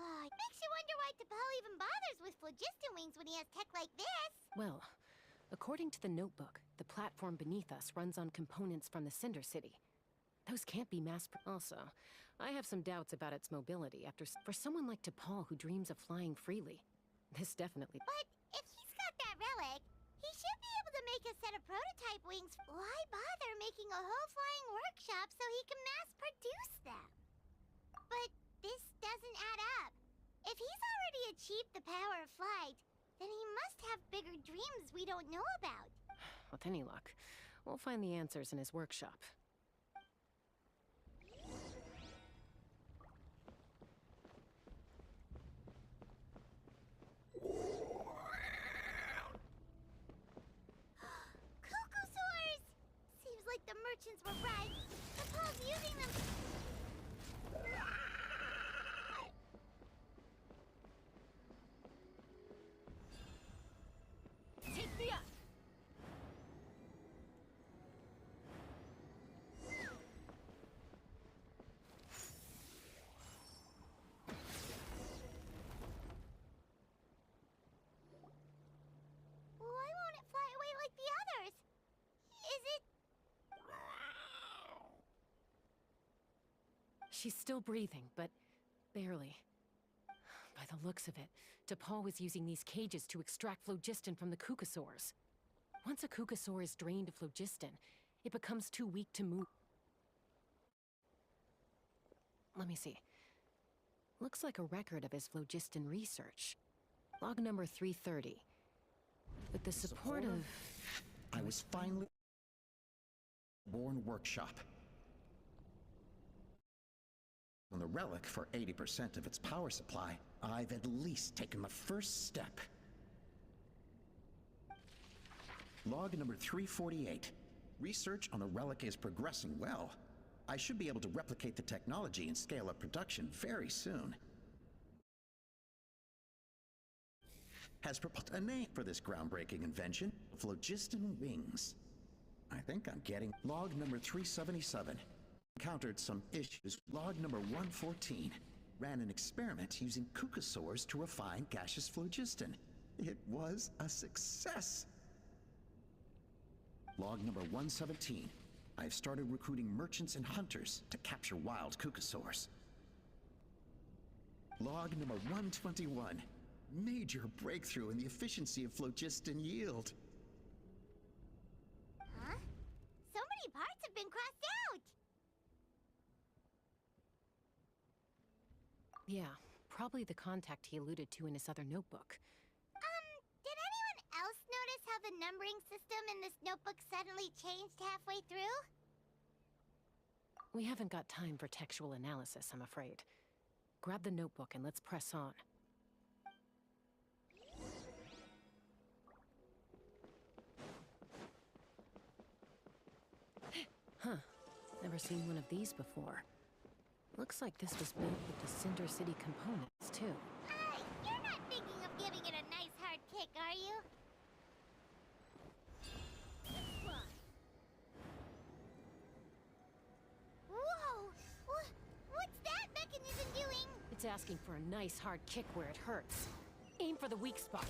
Oh, it makes you wonder why T'Pol even bothers with phlogiston wings when he has tech like this. Well, according to the notebook, the platform beneath us runs on components from the Cinder City. Those can't be Also, I have some doubts about its mobility for someone like T'Pol who dreams of flying freely. This definitely... But if he's got that relic, he should be able to make a set of prototype wings. Why bother making a whole flying workshop so he can mass-produce them? But this doesn't add up. If he's already achieved the power of flight, then he must have bigger dreams we don't know about. With any luck, we'll find the answers in his workshop. Cuckoosaurs! Seems like the merchants were right. T'Pol's using them. Take me up! Why won't it fly away like the others? Is it... She's still breathing, but barely. By the looks of it, T'Pol was using these cages to extract phlogiston from the Cucosaurs. Once a Cucosaur is drained of phlogiston, it becomes too weak to move. Let me see. Looks like a record of his phlogiston research. Log number 330. With the support of... I was finally born workshop. On the relic for 80% of its power supply, I've at least taken the first step. Log number 348. Research on the relic is progressing well. I should be able to replicate the technology and scale up production very soon. Has proposed a name for this groundbreaking invention, phlogiston wings. I think I'm getting log number 377. Encountered some issues. Log number 114. Ran an experiment using Cucosaurs to refine gaseous phlogiston. It was a success. Log number 117. I've started recruiting merchants and hunters to capture wild Cucosaurs. Log number 121. Major breakthrough in the efficiency of phlogiston yield. Huh? So many parts have been crossed out! Yeah, probably the contact he alluded to in his other notebook. Did anyone else notice how the numbering system in this notebook suddenly changed halfway through? We haven't got time for textual analysis, I'm afraid. Grab the notebook and let's press on. Huh. Never seen one of these before. Looks like this was built with the Cinder City components, too. You're not thinking of giving it a nice hard kick, are you? Whoa! What's that mechanism doing? It's asking for a nice hard kick where it hurts. Aim for the weak spot.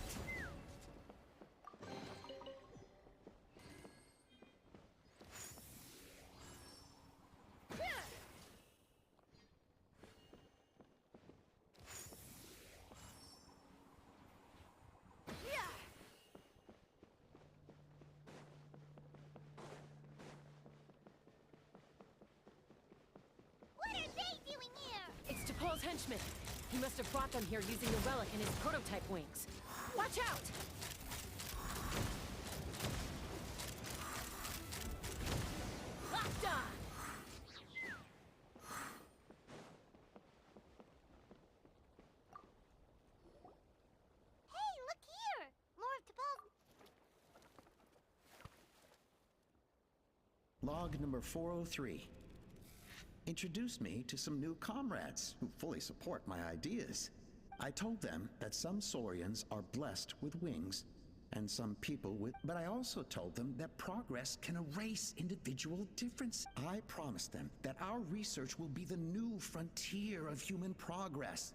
What are they doing here? It's T'Pol's henchman. He must have brought them here using the relic in his prototype wings. Watch out! Locked on! Hey, look here! More of T'Pol's... Log number 403. introduced me to some new comrades who fully support my ideas. I told them that some Saurians are blessed with wings, and some people with... But I also told them that progress can erase individual difference. I promised them that our research will be the new frontier of human progress.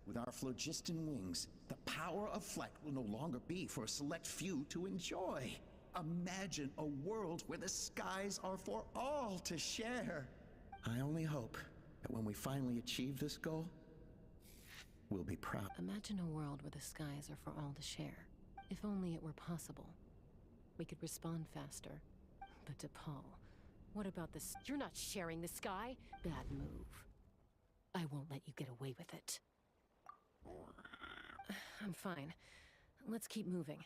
With our phlogiston wings, the power of flight will no longer be for a select few to enjoy. Imagine a world where the skies are for all to share. I only hope that when we finally achieve this goal, we'll be proud. Imagine a world where the skies are for all to share. If only it were possible. We could respond faster. But to Paul, what about this? You're not sharing the sky? Bad move. I won't let you get away with it. I'm fine. Let's keep moving.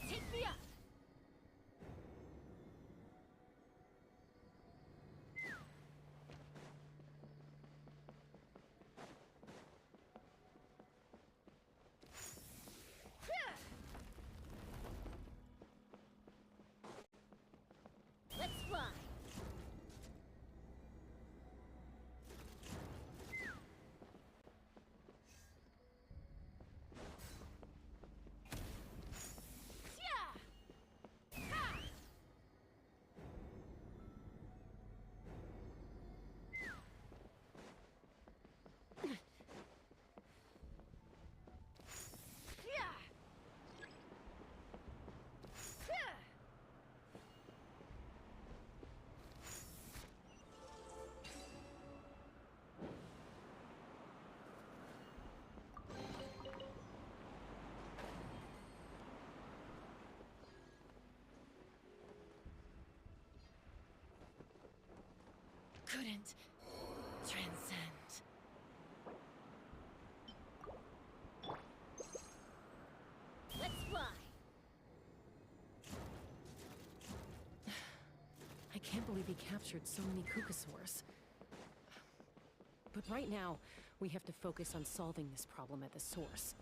Take me up! Let's fly! Couldn't transcend. Let's fly! I can't believe he captured so many Kukasaurs. But right now, we have to focus on solving this problem at the source.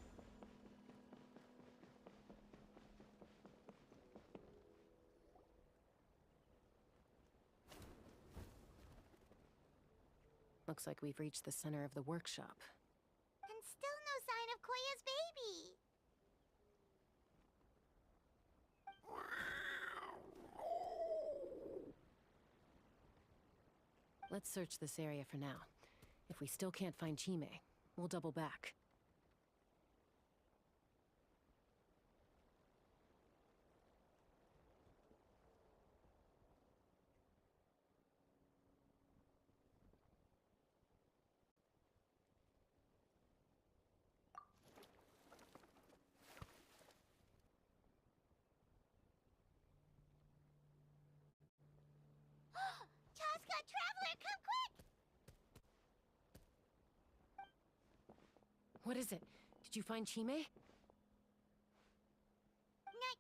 Looks like we've reached the center of the workshop. And still no sign of Koya's baby. Let's search this area for now. If we still can't find Chime, we'll double back. Chaska, Traveler, come quick! What is it? Did you find Chime? Not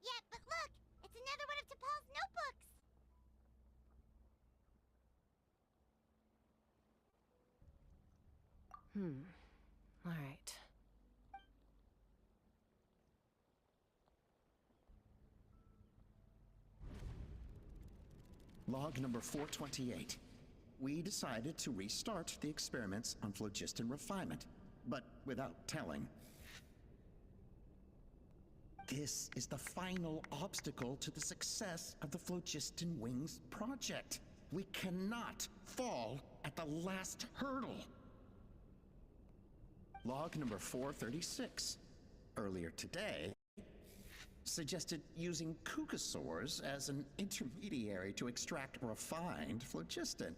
yet, but look! It's another one of T'Pol's notebooks! Log number 428. We decided to restart the experiments on phlogiston refinement, but without telling. This is the final obstacle to the success of the Phlogiston Wings project. We cannot fall at the last hurdle. Log number 436. Earlier today, suggested using Kukasaurs as an intermediary to extract refined phlogiston.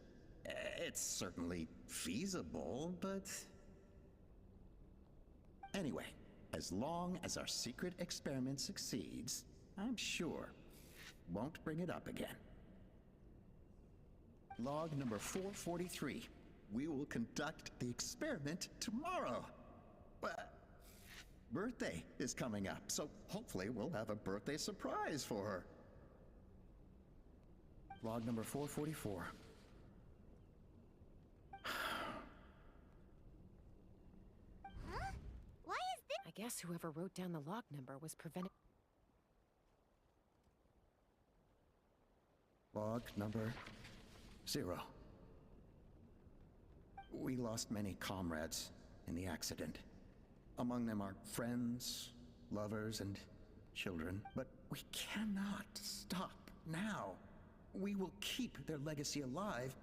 It's certainly feasible, but... Anyway, as long as our secret experiment succeeds, I'm sure won't bring it up again. Log number 443. We will conduct the experiment tomorrow. But birthday is coming up, so hopefully we'll have a birthday surprise for her. Log number 444. Huh? Why is this? I guess whoever wrote down the log number was preventing... Log number 0. We lost many comrades in the accident. Among them are friends, lovers, and children. But we cannot stop now. We will keep their legacy alive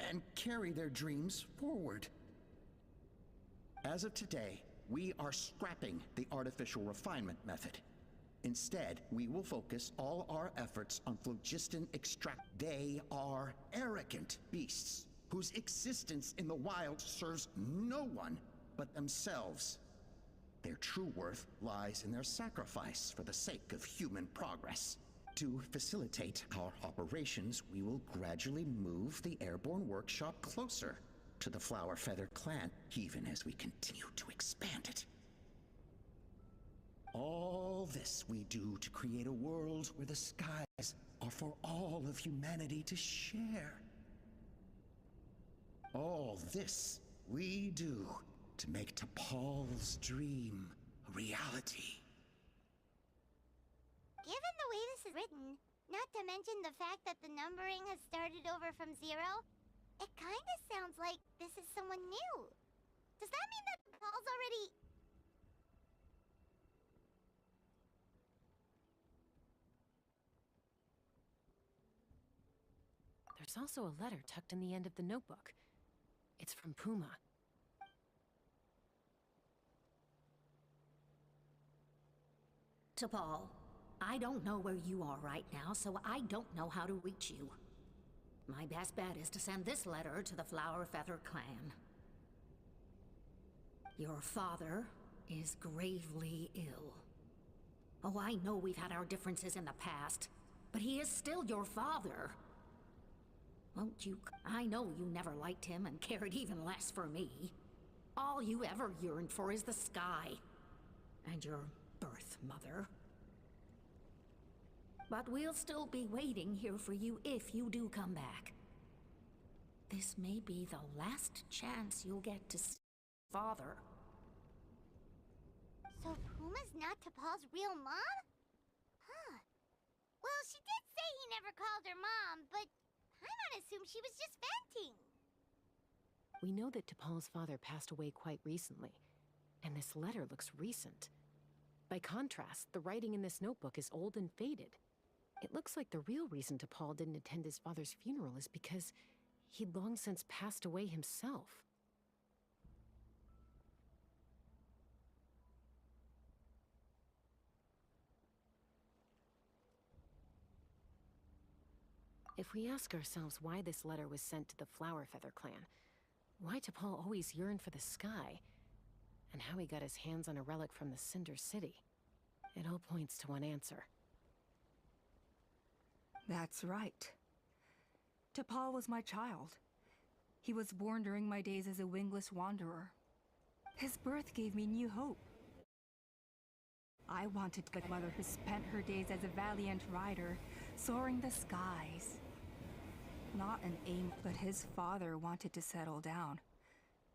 and carry their dreams forward. As of today, we are scrapping the artificial refinement method. Instead, we will focus all our efforts on phlogiston extract. They are arrogant beasts whose existence in the wild serves no one but themselves. Their true worth lies in their sacrifice for the sake of human progress. To facilitate our operations, we will gradually move the airborne workshop closer to the Flower Feather clan, even as we continue to expand it. All this we do to create a world where the skies are for all of humanity to share. All this we do to make T'Pol's dream a reality. Given the way this is written, not to mention the fact that the numbering has started over from 0, it kinda sounds like this is someone new. Does that mean that Paul's already... There's also a letter tucked in the end of the notebook. It's from Puma. T'Pol, I don't know where you are right now, so I don't know how to reach you. My best bet is to send this letter to the Flower Feather clan. Your father is gravely ill. Oh, I know we've had our differences in the past, but he is still your father. Won't you? I know you never liked him and cared even less for me. All you ever yearned for is the sky. And your birth mother. But we'll still be waiting here for you if you do come back. This may be the last chance you'll get to see father. So Puma's not T'Pol's real mom? Huh. Well, she did say he never called her mom, but I might assume she was just venting. We know that T'Pol's father passed away quite recently, and this letter looks recent. By contrast, the writing in this notebook is old and faded. It looks like the real reason T'Pol didn't attend his father's funeral is because he'd long since passed away himself. If we ask ourselves why this letter was sent to the Flower Feather clan, why T'Pol always yearned for the sky, and how he got his hands on a relic from the Cinder City, it all points to one answer. That's right. T'Pol was my child. He was born during my days as a wingless wanderer. His birth gave me new hope. I wanted a mother who spent her days as a valiant rider, soaring the skies. Not an aim, but his father wanted to settle down,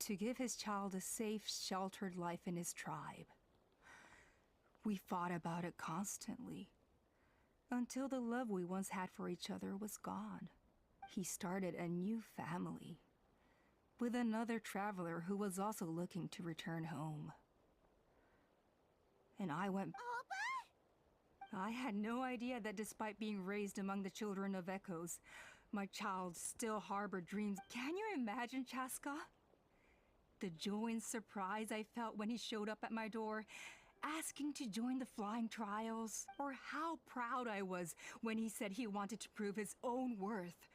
to give his child a safe, sheltered life in his tribe. We fought about it constantly, until the love we once had for each other was gone. he started a new family with another traveler who was also looking to return home. And I went... I had no idea that despite being raised among the children of echoes, my child still harbored dreams. Can you imagine, Chaska? The joy and surprise I felt when he showed up at my door, asking to join the flying trials, or how proud I was when he said he wanted to prove his own worth,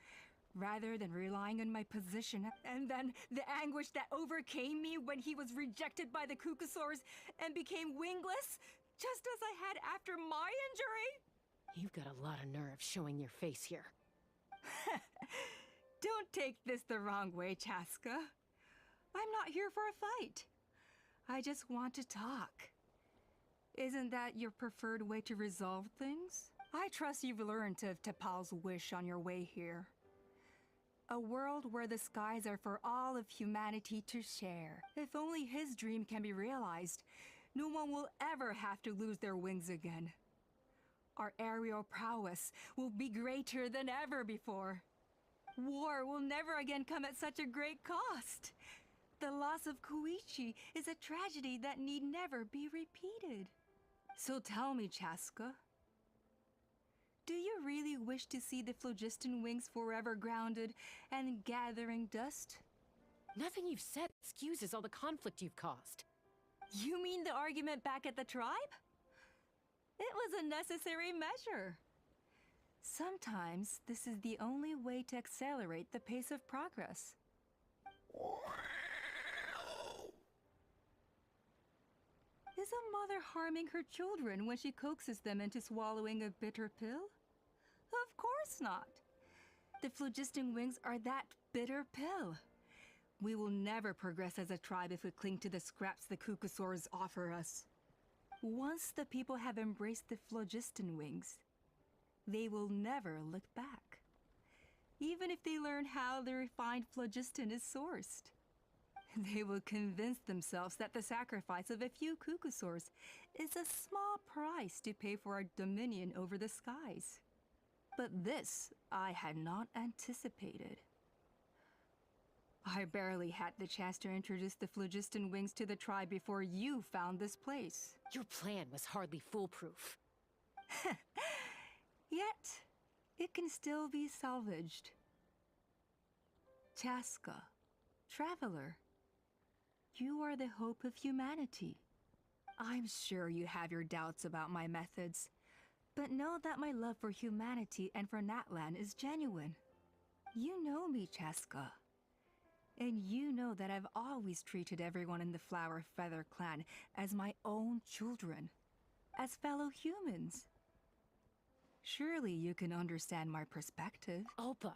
rather than relying on my position. And then the anguish that overcame me when he was rejected by the Kukusaurs and became wingless, just as I had after my injury. You've got a lot of nerve showing your face here. Don't take this the wrong way, Chaska. I'm not here for a fight. I just want to talk. Isn't that your preferred way to resolve things? I trust you've learned of Tepal's wish on your way here. A world where the skies are for all of humanity to share. If only his dream can be realized, no one will ever have to lose their wings again. Our aerial prowess will be greater than ever before. War will never again come at such a great cost. The loss of Koichi is a tragedy that need never be repeated. So tell me, Chaska, do you really wish to see the phlogiston wings forever grounded and gathering dust? Nothing you've said excuses all the conflict you've caused. You mean the argument back at the tribe? It was a necessary measure. Sometimes this is the only way to accelerate the pace of progress. Is a mother harming her children when she coaxes them into swallowing a bitter pill? Of course not. The phlogiston wings are that bitter pill. We will never progress as a tribe if we cling to the scraps the Kukusaurs offer us. Once the people have embraced the phlogiston wings, they will never look back. Even if they learn how the refined phlogiston is sourced. They will convince themselves that the sacrifice of a few Kukusaurs is a small price to pay for our dominion over the skies. But this I had not anticipated. I barely had the chance to introduce the phlogiston wings to the tribe before you found this place. Your plan was hardly foolproof. Yet, it can still be salvaged. Chaska, traveler, you are the hope of humanity. I'm sure you have your doubts about my methods, but know that my love for humanity and for Natlan is genuine. You know me, Chaska. And you know that I've always treated everyone in the Flower Feather clan as my own children, as fellow humans. Surely you can understand my perspective. Alpa,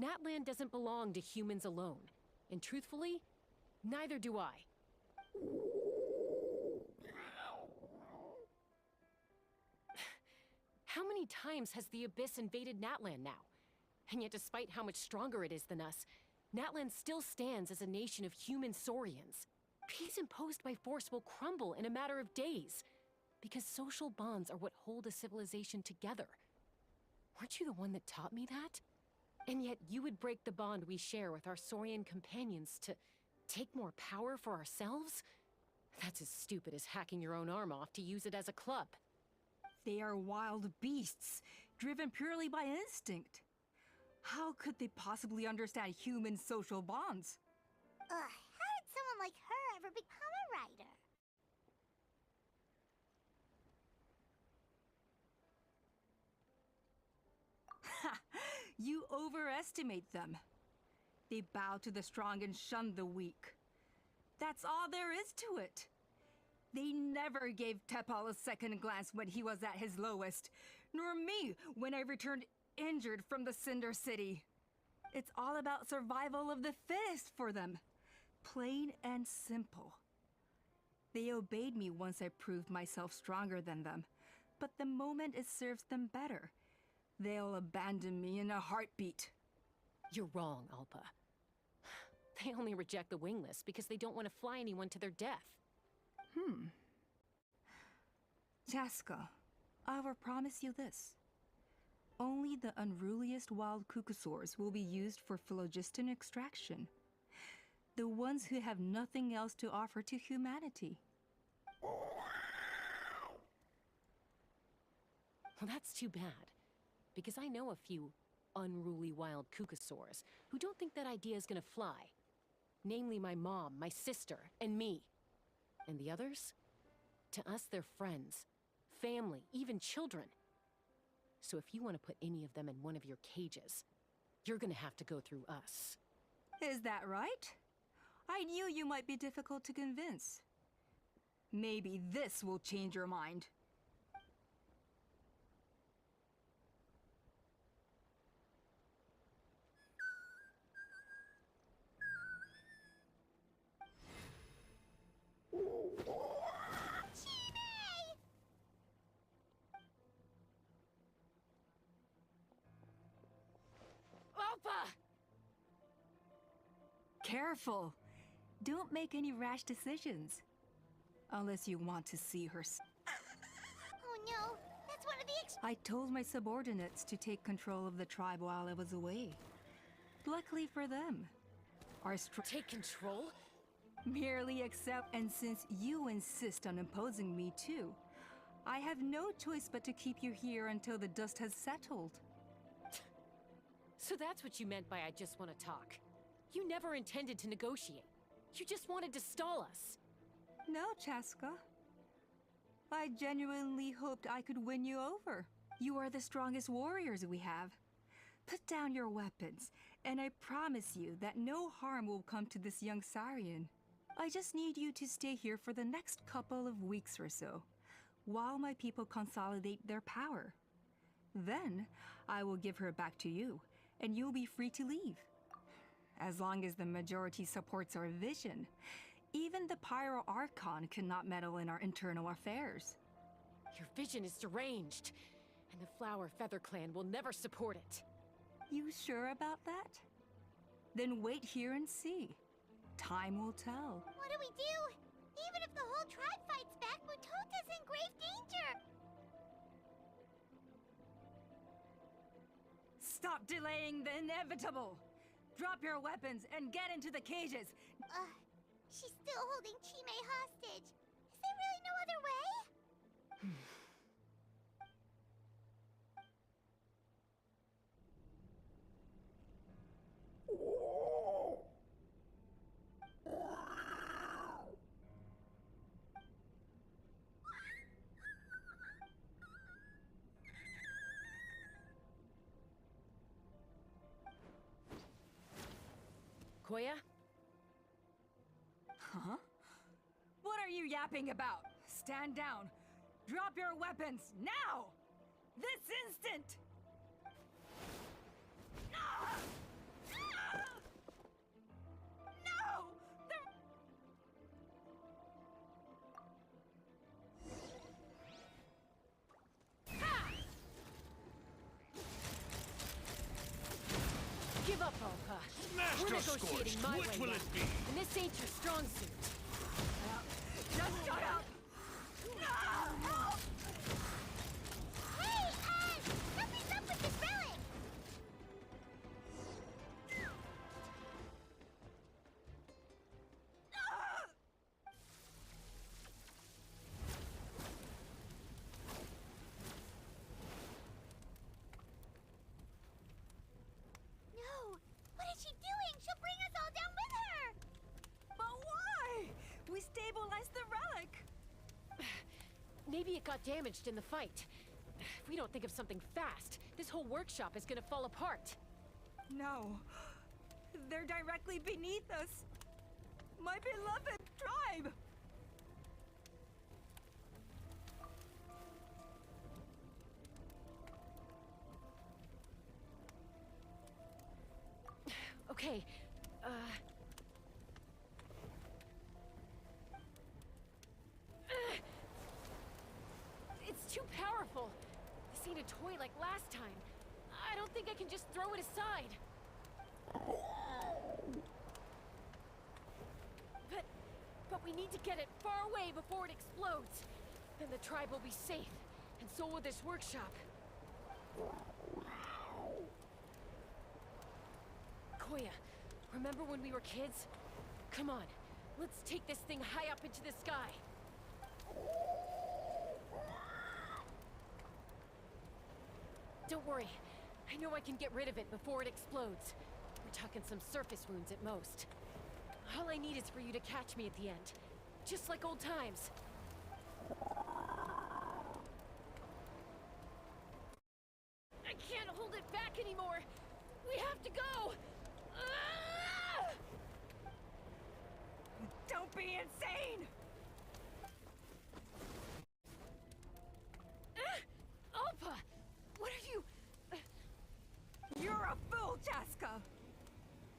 Natlan doesn't belong to humans alone. And truthfully, neither do I. How many times has the Abyss invaded Natlan now? And yet despite how much stronger it is than us, Natlan still stands as a nation of human saurians. Peace imposed by force will crumble in a matter of days, because social bonds are what hold a civilization together. Weren't you the one that taught me that? And yet you would break the bond we share with our saurian companions to take more power for ourselves? That's as stupid as hacking your own arm off to use it as a club. They are wild beasts, driven purely by instinct. How could they possibly understand human social bonds? How did someone like her ever become a writer? Ha! You overestimate them. They bow to the strong and shun the weak. That's all there is to it. They never gave Tepal a second glance when he was at his lowest, nor me when I returned injured from the Cinder City. It's all about survival of the fittest for them. Plain and simple. They obeyed me once I proved myself stronger than them, but the moment it serves them better, they'll abandon me in a heartbeat. You're wrong, Alpa. They only reject the wingless because they don't want to fly anyone to their death. Chaska, I will promise you this. only the unruliest wild cucosaurs will be used for phlogiston extraction. The ones who have nothing else to offer to humanity. Well, that's too bad. Because I know a few unruly wild cucosaurs who don't think that idea is gonna fly. Namely my mom, my sister, and me. And the others? To us, they're friends, family, even children. So if you want to put any of them in one of your cages, you're gonna have to go through us. Is that right? I knew you might be difficult to convince. Maybe this will change your mind. Careful! Don't make any rash decisions. Unless you want to see her. Oh no, that's one of the I told my subordinates to take control of the tribe while I was away. Luckily for them, our Take control? Merely accept, and since you insist on imposing me too, I have no choice but to keep you here until the dust has settled. So that's what you meant by I just want to talk. You never intended to negotiate. You just wanted to stall us. No, Chaska. I genuinely hoped I could win you over. You are the strongest warriors we have. Put down your weapons, and I promise you that no harm will come to this young Sarian. I just need you to stay here for the next couple of weeks or so, while my people consolidate their power. Then, I will give her back to you, and you'll be free to leave. As long as the majority supports our vision, even the Pyro Archon cannot meddle in our internal affairs. Your vision is deranged, and the Flower Feather Clan will never support it. You sure about that? Then wait here and see. Time will tell. What do we do? Even if the whole tribe fights back, Mutota's in grave danger! Stop delaying the inevitable! Drop your weapons and get into the cages! She's still holding Chime hostage. Is there really no other way? Koya? Huh? What are you yapping about? Stand down. Drop your weapons, now! This instant! Ah! Ah! No! Give up, Alpa. We're negotiating my way now. And this ain't your strong suit. Just shut up! Help! Hey, something's up with this relic! No! What is she doing? She'll bring us all down with her! But why? We stabilized the relic! Maybe it got damaged in the fight. If we don't think of something fast, this whole workshop is gonna fall apart. No. They're directly beneath us. My beloved tribe! Okay, It's too powerful. This ain't a toy like last time. I don't think I can just throw it aside. But we need to get it far away before it explodes. Then the tribe will be safe, and so will this workshop. Koya, remember when we were kids? Come on, let's take this thing high up into the sky. Don't worry, I know I can get rid of it before it explodes. We're talking some surface wounds at most. All I need is for you to catch me at the end, just like old times. I can't hold it back anymore! We have to go! Ah! Don't be insane! Alpa! What are you... You're a fool, Jaska!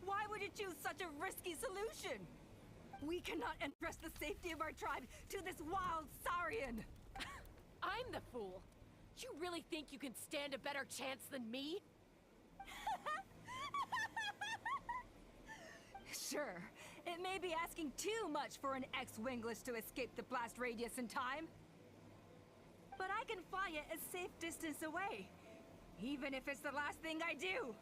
Why would you choose such a risky solution? We cannot entrust the safety of our tribe to this wild Saurian! I'm the fool! You really think you can stand a better chance than me? Sure, it may be asking too much for an ex-wingless to escape the blast radius in time. But I can fly it a safe distance away, even if it's the last thing I do.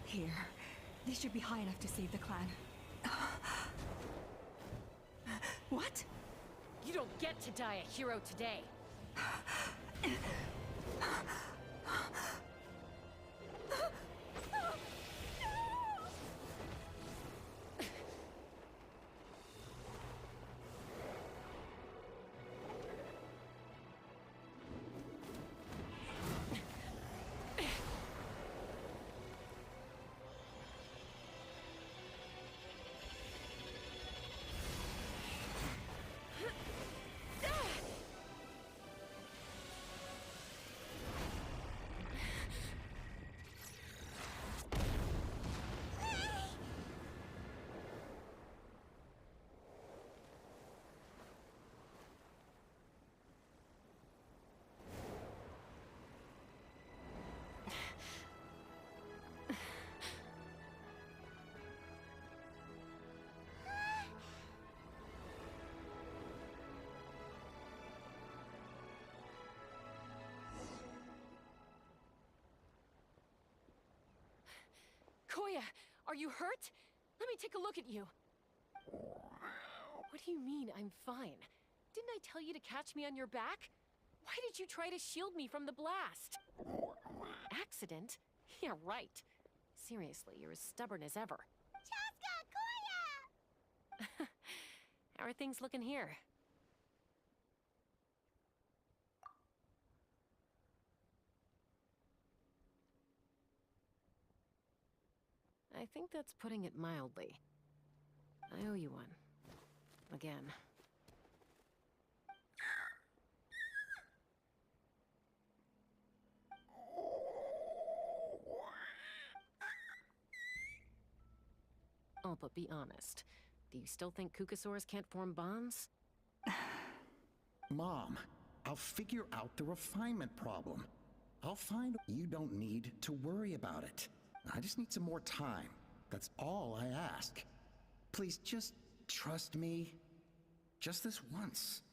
Here, this should be high enough to save the clan. What? You don't get to die a hero today. Koya, are you hurt? Let me take a look at you. What do you mean, I'm fine? Didn't I tell you to catch me on your back? Why did you try to shield me from the blast? Accident? Yeah, right. Seriously, you're as stubborn as ever. Chaska, Koya! How are things looking here? I think that's putting it mildly. I owe you one. Again. Oh, but be honest. Do you still think Kukasaurs can't form bonds? Mom, I'll figure out the refinement problem. I'll find... You don't need to worry about it. I just need some more time. That's all I ask. Please just trust me. Just this once.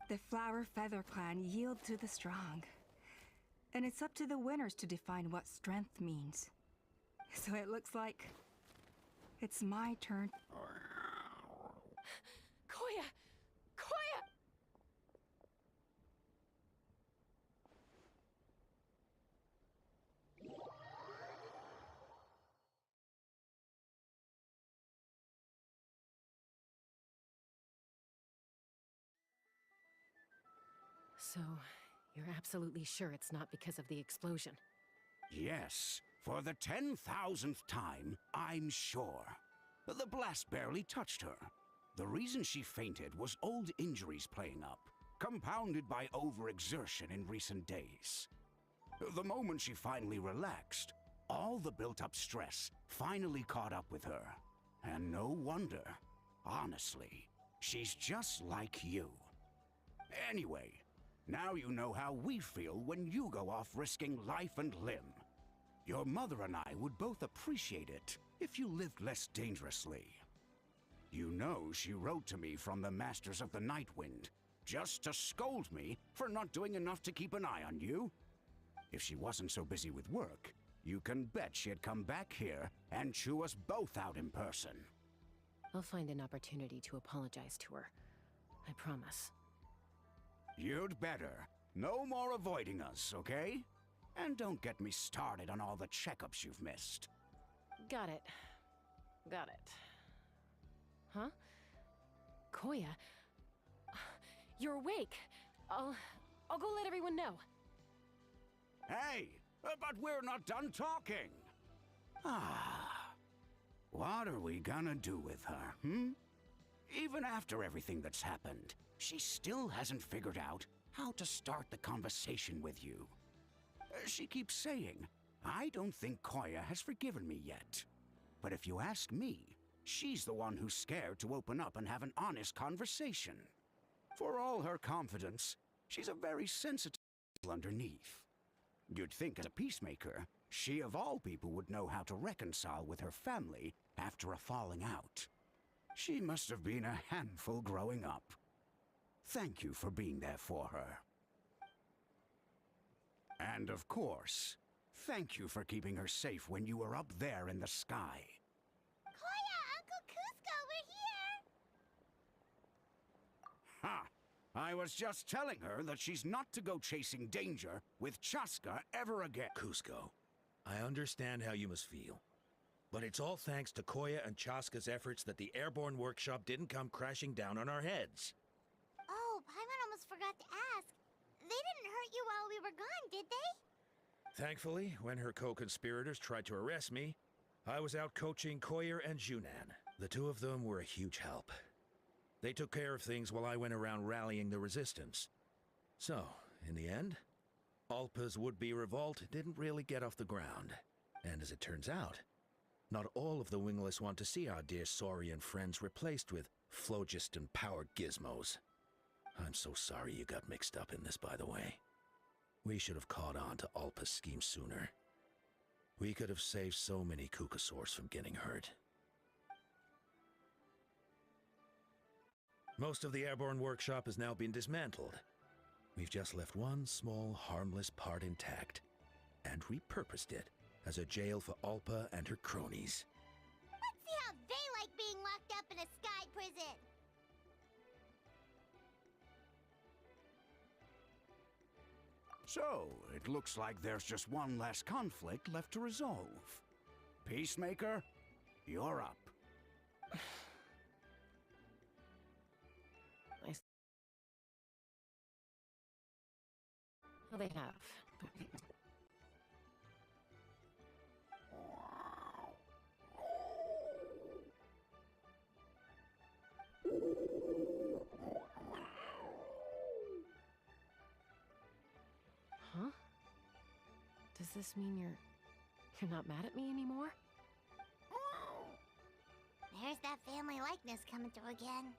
The Flower Feather Clan yield to the strong. And it's up to the winners to define what strength means. So it looks like... it's my turn. Koya! Koya! So, you're absolutely sure it's not because of the explosion? Yes, for the 10,000th time, I'm sure. The blast barely touched her. The reason she fainted was old injuries playing up, compounded by overexertion in recent days. The moment she finally relaxed, all the built-up stress finally caught up with her. And no wonder. Honestly, She's just like you. Anyway, now you know how we feel when you go off risking life and limb. Your mother and I would both appreciate it if you lived less dangerously. You know she wrote to me from the Masters of the Night Wind, just to scold me for not doing enough to keep an eye on you. If she wasn't so busy with work, you can bet she'd come back here and chew us both out in person. I'll find an opportunity to apologize to her. I promise. You'd better. No more avoiding us, okay? And don't get me started on all the checkups you've missed. Got it. Got it. Huh? Koya? You're awake. I'll go let everyone know. Hey, but we're not done talking. What are we gonna do with her, Even after everything that's happened, she still hasn't figured out how to start the conversation with you. She keeps saying, I don't think Koya has forgiven me yet. But if you ask me, she's the one who's scared to open up and have an honest conversation. For all her confidence, she's a very sensitive girl underneath. You'd think as a peacemaker, she of all people would know how to reconcile with her family after a falling out. She must have been a handful growing up. Thank you for being there for her. And of course, thank you for keeping her safe when you were up there in the sky. Koya, Uncle Cusco, we're here! Ha! I was just telling her that she's not to go chasing danger with Chaska ever again. Cusco, I understand how you must feel. But it's all thanks to Koya and Chaska's efforts that the airborne workshop didn't come crashing down on our heads. Oh, Paimon almost forgot to ask. They didn't hurt you while we were gone, did they? Thankfully, when her co-conspirators tried to arrest me, I was out coaching Koya and Junan. The two of them were a huge help. They took care of things while I went around rallying the resistance. So, in the end, Alpa's would-be revolt didn't really get off the ground. And as it turns out, not all of the wingless want to see our dear Saurian friends replaced with phlogiston-powered gizmos. I'm so sorry you got mixed up in this, by the way. We should have caught on to Alpa's scheme sooner. We could have saved so many Kukasaurs from getting hurt. Most of the airborne workshop has now been dismantled. We've just left one small, harmless part intact, and repurposed it as a jail for Alpa and her cronies. Let's see how they like being locked up in a sky prison! So, it looks like there's just one last conflict left to resolve. Peacemaker, you're up. Well, they have. Huh? Does this mean you're not mad at me anymore? There's that family likeness coming through again.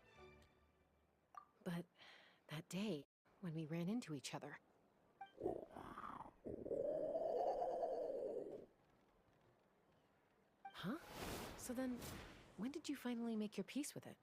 But that day, when we ran into each other. Huh? So then, when did you finally make your peace with it?